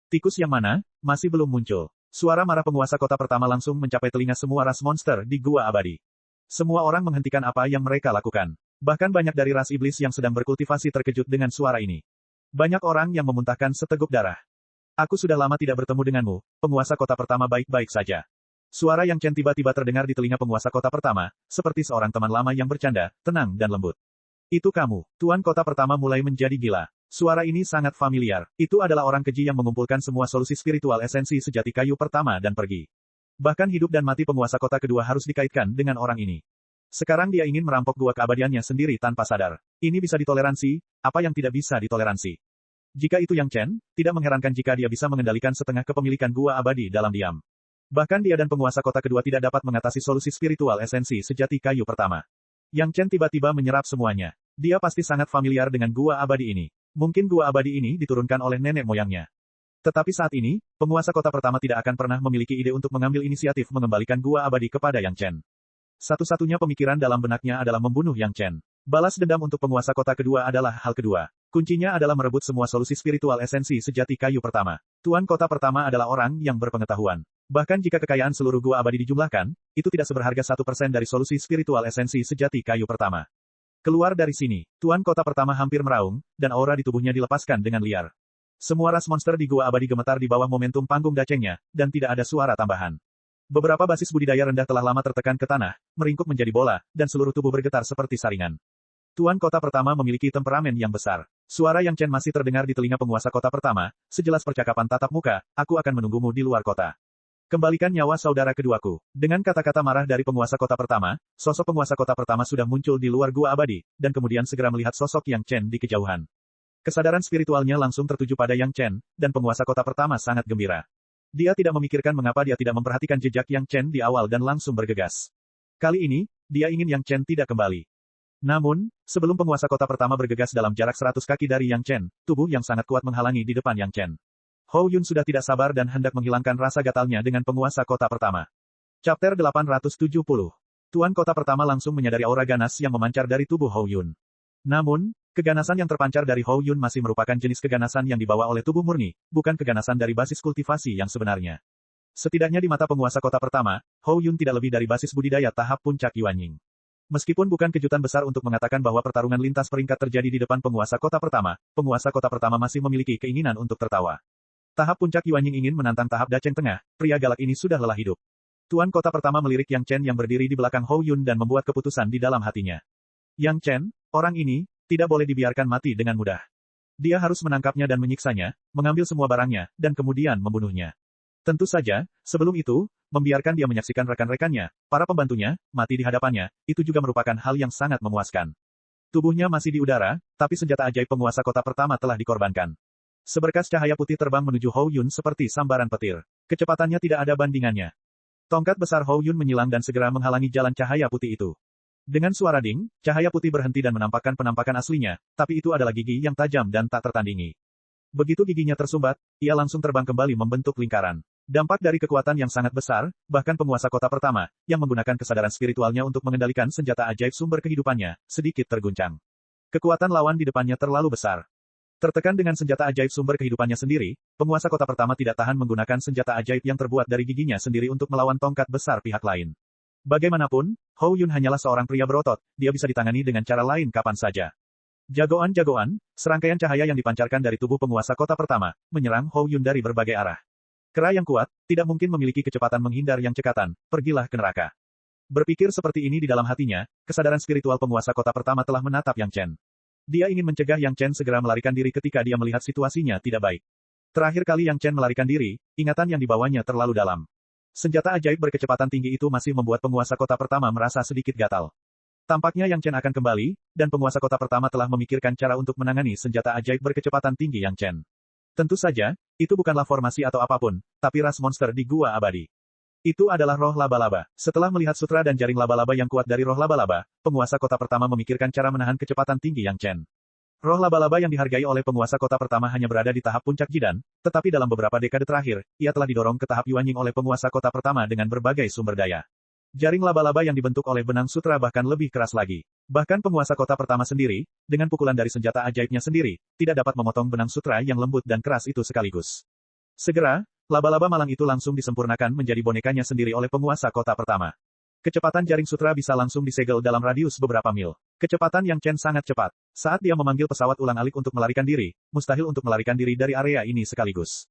Tikus yang mana? Masih belum muncul. Suara marah penguasa kota pertama langsung mencapai telinga semua ras monster di gua abadi. Semua orang menghentikan apa yang mereka lakukan. Bahkan banyak dari ras iblis yang sedang berkultivasi terkejut dengan suara ini. Banyak orang yang memuntahkan seteguk darah. Aku sudah lama tidak bertemu denganmu, penguasa kota pertama baik-baik saja. Suara Yang Chen tiba-tiba terdengar di telinga penguasa kota pertama, seperti seorang teman lama yang bercanda, tenang dan lembut. Itu kamu, Tuan kota pertama mulai menjadi gila. Suara ini sangat familiar. Itu adalah orang keji yang mengumpulkan semua solusi spiritual esensi sejati kayu pertama dan pergi. Bahkan hidup dan mati penguasa kota kedua harus dikaitkan dengan orang ini. Sekarang dia ingin merampok gua keabadiannya sendiri tanpa sadar. Ini bisa ditoleransi, apa yang tidak bisa ditoleransi? Jika itu Yang Chen, tidak mengherankan jika dia bisa mengendalikan setengah kepemilikan gua abadi dalam diam. Bahkan dia dan penguasa kota kedua tidak dapat mengatasi solusi spiritual esensi sejati kayu pertama. Yang Chen tiba-tiba menyerap semuanya. Dia pasti sangat familiar dengan gua abadi ini. Mungkin gua abadi ini diturunkan oleh nenek moyangnya. Tetapi saat ini, penguasa kota pertama tidak akan pernah memiliki ide untuk mengambil inisiatif mengembalikan gua abadi kepada Yang Chen. Satu-satunya pemikiran dalam benaknya adalah membunuh Yang Chen. Balas dendam untuk penguasa kota kedua adalah hal kedua. Kuncinya adalah merebut semua solusi spiritual esensi sejati kayu pertama. Tuan kota pertama adalah orang yang berpengetahuan. Bahkan jika kekayaan seluruh gua abadi dijumlahkan, itu tidak seberharga 1% dari solusi spiritual esensi sejati kayu pertama. Keluar dari sini, Tuan kota pertama hampir meraung, dan aura di tubuhnya dilepaskan dengan liar. Semua ras monster di gua abadi gemetar di bawah momentum panggung dacengnya, dan tidak ada suara tambahan. Beberapa basis budidaya rendah telah lama tertekan ke tanah, meringkuk menjadi bola, dan seluruh tubuh bergetar seperti saringan. Tuan kota pertama memiliki temperamen yang besar. Suara Yang Chen masih terdengar di telinga penguasa kota pertama, sejelas percakapan tatap muka, aku akan menunggumu di luar kota. Kembalikan nyawa saudara keduaku. Dengan kata-kata marah dari penguasa kota pertama, sosok penguasa kota pertama sudah muncul di luar gua abadi, dan kemudian segera melihat sosok Yang Chen di kejauhan. Kesadaran spiritualnya langsung tertuju pada Yang Chen, dan penguasa kota pertama sangat gembira. Dia tidak memikirkan mengapa dia tidak memperhatikan jejak Yang Chen di awal dan langsung bergegas. Kali ini, dia ingin Yang Chen tidak kembali. Namun, sebelum penguasa kota pertama bergegas dalam jarak 100 kaki dari Yang Chen, tubuh yang sangat kuat menghalangi di depan Yang Chen. Hou Yun sudah tidak sabar dan hendak menghilangkan rasa gatalnya dengan penguasa kota pertama. Chapter 870. Tuan kota pertama langsung menyadari aura ganas yang memancar dari tubuh Hou Yun. Namun, keganasan yang terpancar dari Hou Yun masih merupakan jenis keganasan yang dibawa oleh tubuh murni, bukan keganasan dari basis kultivasi yang sebenarnya. Setidaknya di mata penguasa kota pertama, Hou Yun tidak lebih dari basis budidaya tahap puncak Yuanying. Meskipun bukan kejutan besar untuk mengatakan bahwa pertarungan lintas peringkat terjadi di depan penguasa kota pertama masih memiliki keinginan untuk tertawa. Tahap puncak Yuanying ingin menantang tahap Dacheng Tengah, pria galak ini sudah lelah hidup. Tuan kota pertama melirik Yang Chen yang berdiri di belakang Hou Yun dan membuat keputusan di dalam hatinya. Yang Chen, orang ini, tidak boleh dibiarkan mati dengan mudah. Dia harus menangkapnya dan menyiksanya, mengambil semua barangnya, dan kemudian membunuhnya. Tentu saja, sebelum itu, membiarkan dia menyaksikan rekan-rekannya, para pembantunya, mati di hadapannya, itu juga merupakan hal yang sangat memuaskan. Tubuhnya masih di udara, tapi senjata ajaib penguasa kota pertama telah dikorbankan. Seberkas cahaya putih terbang menuju Hou Yun seperti sambaran petir. Kecepatannya tidak ada bandingannya. Tongkat besar Hou Yun menyilang dan segera menghalangi jalan cahaya putih itu. Dengan suara ding, cahaya putih berhenti dan menampakkan penampakan aslinya, tapi itu adalah gigi yang tajam dan tak tertandingi. Begitu giginya tersumbat, ia langsung terbang kembali membentuk lingkaran. Dampak dari kekuatan yang sangat besar, bahkan penguasa kota pertama, yang menggunakan kesadaran spiritualnya untuk mengendalikan senjata ajaib sumber kehidupannya, sedikit terguncang. Kekuatan lawan di depannya terlalu besar. Tertekan dengan senjata ajaib sumber kehidupannya sendiri, penguasa kota pertama tidak tahan menggunakan senjata ajaib yang terbuat dari giginya sendiri untuk melawan tongkat besar pihak lain. Bagaimanapun, Hou Yun hanyalah seorang pria berotot, dia bisa ditangani dengan cara lain kapan saja. Jagoan-jagoan, serangkaian cahaya yang dipancarkan dari tubuh penguasa kota pertama, menyerang Hou Yun dari berbagai arah. Kera yang kuat, tidak mungkin memiliki kecepatan menghindar yang cekatan, pergilah ke neraka. Berpikir seperti ini di dalam hatinya, kesadaran spiritual penguasa kota pertama telah menatap Yang Chen. Dia ingin mencegah Yang Chen segera melarikan diri ketika dia melihat situasinya tidak baik. Terakhir kali Yang Chen melarikan diri, ingatan yang dibawanya terlalu dalam. Senjata ajaib berkecepatan tinggi itu masih membuat penguasa kota pertama merasa sedikit gatal. Tampaknya Yang Chen akan kembali, dan penguasa kota pertama telah memikirkan cara untuk menangani senjata ajaib berkecepatan tinggi Yang Chen. Tentu saja, itu bukanlah formasi atau apapun, tapi ras monster di gua abadi. Itu adalah roh laba-laba. Setelah melihat sutra dan jaring laba-laba yang kuat dari roh laba-laba, penguasa kota pertama memikirkan cara menahan kecepatan tinggi Yang Chen. Roh laba-laba yang dihargai oleh penguasa kota pertama hanya berada di tahap puncak Jidan, tetapi dalam beberapa dekade terakhir, ia telah didorong ke tahap Yuanying oleh penguasa kota pertama dengan berbagai sumber daya. Jaring laba-laba yang dibentuk oleh benang sutra bahkan lebih keras lagi. Bahkan penguasa kota pertama sendiri, dengan pukulan dari senjata ajaibnya sendiri, tidak dapat memotong benang sutra yang lembut dan keras itu sekaligus. Segera, laba-laba malang itu langsung disempurnakan menjadi bonekanya sendiri oleh penguasa kota pertama. Kecepatan jaring sutra bisa langsung disegel dalam radius beberapa mil. Kecepatan Yang Chen sangat cepat. Saat dia memanggil pesawat ulang-alik untuk melarikan diri, mustahil untuk melarikan diri dari area ini sekaligus.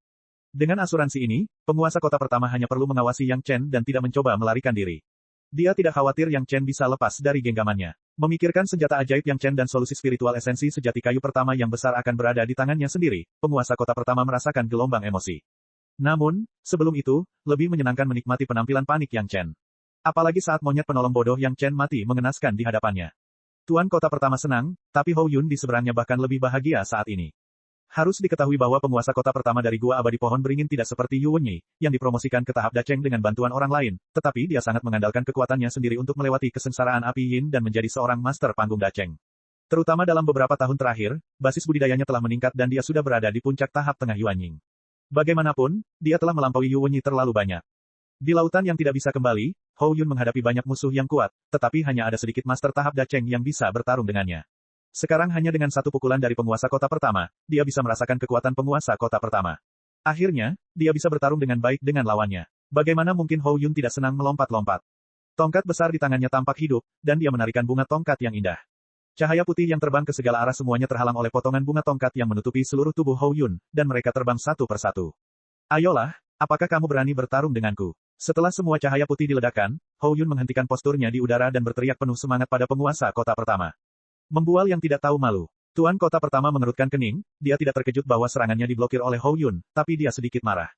Dengan asuransi ini, penguasa kota pertama hanya perlu mengawasi Yang Chen dan tidak mencoba melarikan diri. Dia tidak khawatir Yang Chen bisa lepas dari genggamannya. Memikirkan senjata ajaib Yang Chen dan solusi spiritual esensi sejati kayu pertama yang besar akan berada di tangannya sendiri, penguasa kota pertama merasakan gelombang emosi. Namun, sebelum itu, lebih menyenangkan menikmati penampilan panik Yang Chen. Apalagi saat monyet penolong bodoh Yang Chen mati mengenaskan di hadapannya. Tuan kota pertama senang, tapi Hou Yun di seberangnya bahkan lebih bahagia saat ini. Harus diketahui bahwa penguasa kota pertama dari gua abadi pohon beringin tidak seperti Yu Wenyi, yang dipromosikan ke tahap Dacheng dengan bantuan orang lain, tetapi dia sangat mengandalkan kekuatannya sendiri untuk melewati kesengsaraan api Yin dan menjadi seorang master panggung Dacheng. Terutama dalam beberapa tahun terakhir, basis budidayanya telah meningkat dan dia sudah berada di puncak tahap tengah Yuanying. Bagaimanapun, dia telah melampaui Yu Wenyi terlalu banyak. Di lautan yang tidak bisa kembali, Hou Yun menghadapi banyak musuh yang kuat, tetapi hanya ada sedikit master tahap Dacheng yang bisa bertarung dengannya. Sekarang hanya dengan satu pukulan dari penguasa kota pertama, dia bisa merasakan kekuatan penguasa kota pertama. Akhirnya, dia bisa bertarung dengan baik dengan lawannya. Bagaimana mungkin Hou Yun tidak senang melompat-lompat? Tongkat besar di tangannya tampak hidup, dan dia menarikan bunga tongkat yang indah. Cahaya putih yang terbang ke segala arah semuanya terhalang oleh potongan bunga tongkat yang menutupi seluruh tubuh Hou Yun, dan mereka terbang satu persatu. Ayolah, apakah kamu berani bertarung denganku? Setelah semua cahaya putih diledakkan, Hou Yun menghentikan posturnya di udara dan berteriak penuh semangat pada penguasa kota pertama. Membual yang tidak tahu malu. Tuan kota pertama mengerutkan kening, dia tidak terkejut bahwa serangannya diblokir oleh Hou Yun, tapi dia sedikit marah.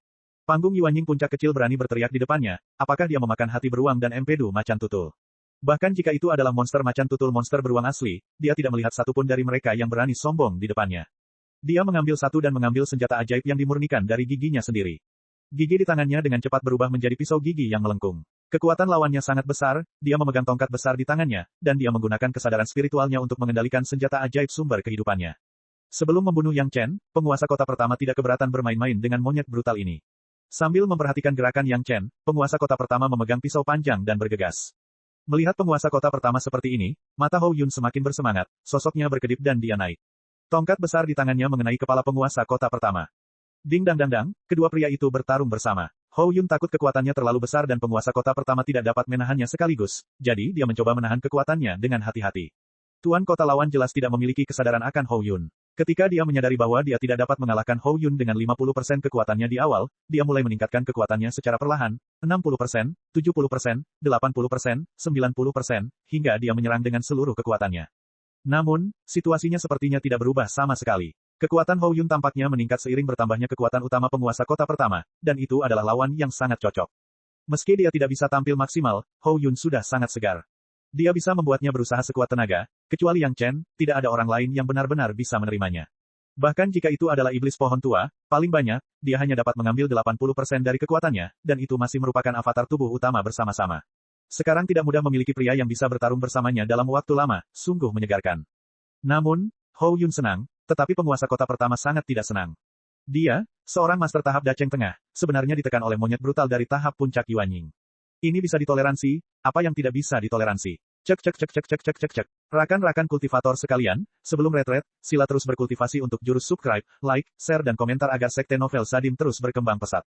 Panggung Yuanying puncak kecil berani berteriak di depannya, apakah dia memakan hati beruang dan empedu macan tutul? Bahkan jika itu adalah monster macan tutul monster beruang asli, dia tidak melihat satupun dari mereka yang berani sombong di depannya. Dia mengambil satu dan mengambil senjata ajaib yang dimurnikan dari giginya sendiri. Gigi di tangannya dengan cepat berubah menjadi pisau gigi yang melengkung. Kekuatan lawannya sangat besar, dia memegang tongkat besar di tangannya, dan dia menggunakan kesadaran spiritualnya untuk mengendalikan senjata ajaib sumber kehidupannya. Sebelum membunuh Yang Chen, penguasa kota pertama tidak keberatan bermain-main dengan monyet brutal ini. Sambil memperhatikan gerakan Yang Chen, penguasa kota pertama memegang pisau panjang dan bergegas. Melihat penguasa kota pertama seperti ini, mata Hou Yun semakin bersemangat, sosoknya berkedip dan dia naik. Tongkat besar di tangannya mengenai kepala penguasa kota pertama. Ding dang dang dang, kedua pria itu bertarung bersama. Hou Yun takut kekuatannya terlalu besar dan penguasa kota pertama tidak dapat menahannya sekaligus, jadi dia mencoba menahan kekuatannya dengan hati-hati. Tuan kota lawan jelas tidak memiliki kesadaran akan Hou Yun. Ketika dia menyadari bahwa dia tidak dapat mengalahkan Hou Yun dengan 50% kekuatannya di awal, dia mulai meningkatkan kekuatannya secara perlahan, 60%, 70%, 80%, 90%, hingga dia menyerang dengan seluruh kekuatannya. Namun, situasinya sepertinya tidak berubah sama sekali. Kekuatan Hou Yun tampaknya meningkat seiring bertambahnya kekuatan utama penguasa kota pertama, dan itu adalah lawan yang sangat cocok. Meski dia tidak bisa tampil maksimal, Hou Yun sudah sangat segar. Dia bisa membuatnya berusaha sekuat tenaga, kecuali Yang Chen, tidak ada orang lain yang benar-benar bisa menerimanya. Bahkan jika itu adalah iblis pohon tua, paling banyak, dia hanya dapat mengambil 80% dari kekuatannya, dan itu masih merupakan avatar tubuh utama bersama-sama. Sekarang tidak mudah memiliki pria yang bisa bertarung bersamanya dalam waktu lama, sungguh menyegarkan. Namun, Hou Yun senang, tetapi penguasa kota pertama sangat tidak senang. Dia, seorang master tahap Daceng Tengah, sebenarnya ditekan oleh monyet brutal dari tahap puncak Yuanying. Ini bisa ditoleransi, apa yang tidak bisa ditoleransi? Cek cek cek cek cek cek cek cek. Rakan-rakan kultivator sekalian, sebelum retret, sila terus berkultivasi untuk jurus subscribe, like, share dan komentar agar sekte novel Sadim terus berkembang pesat.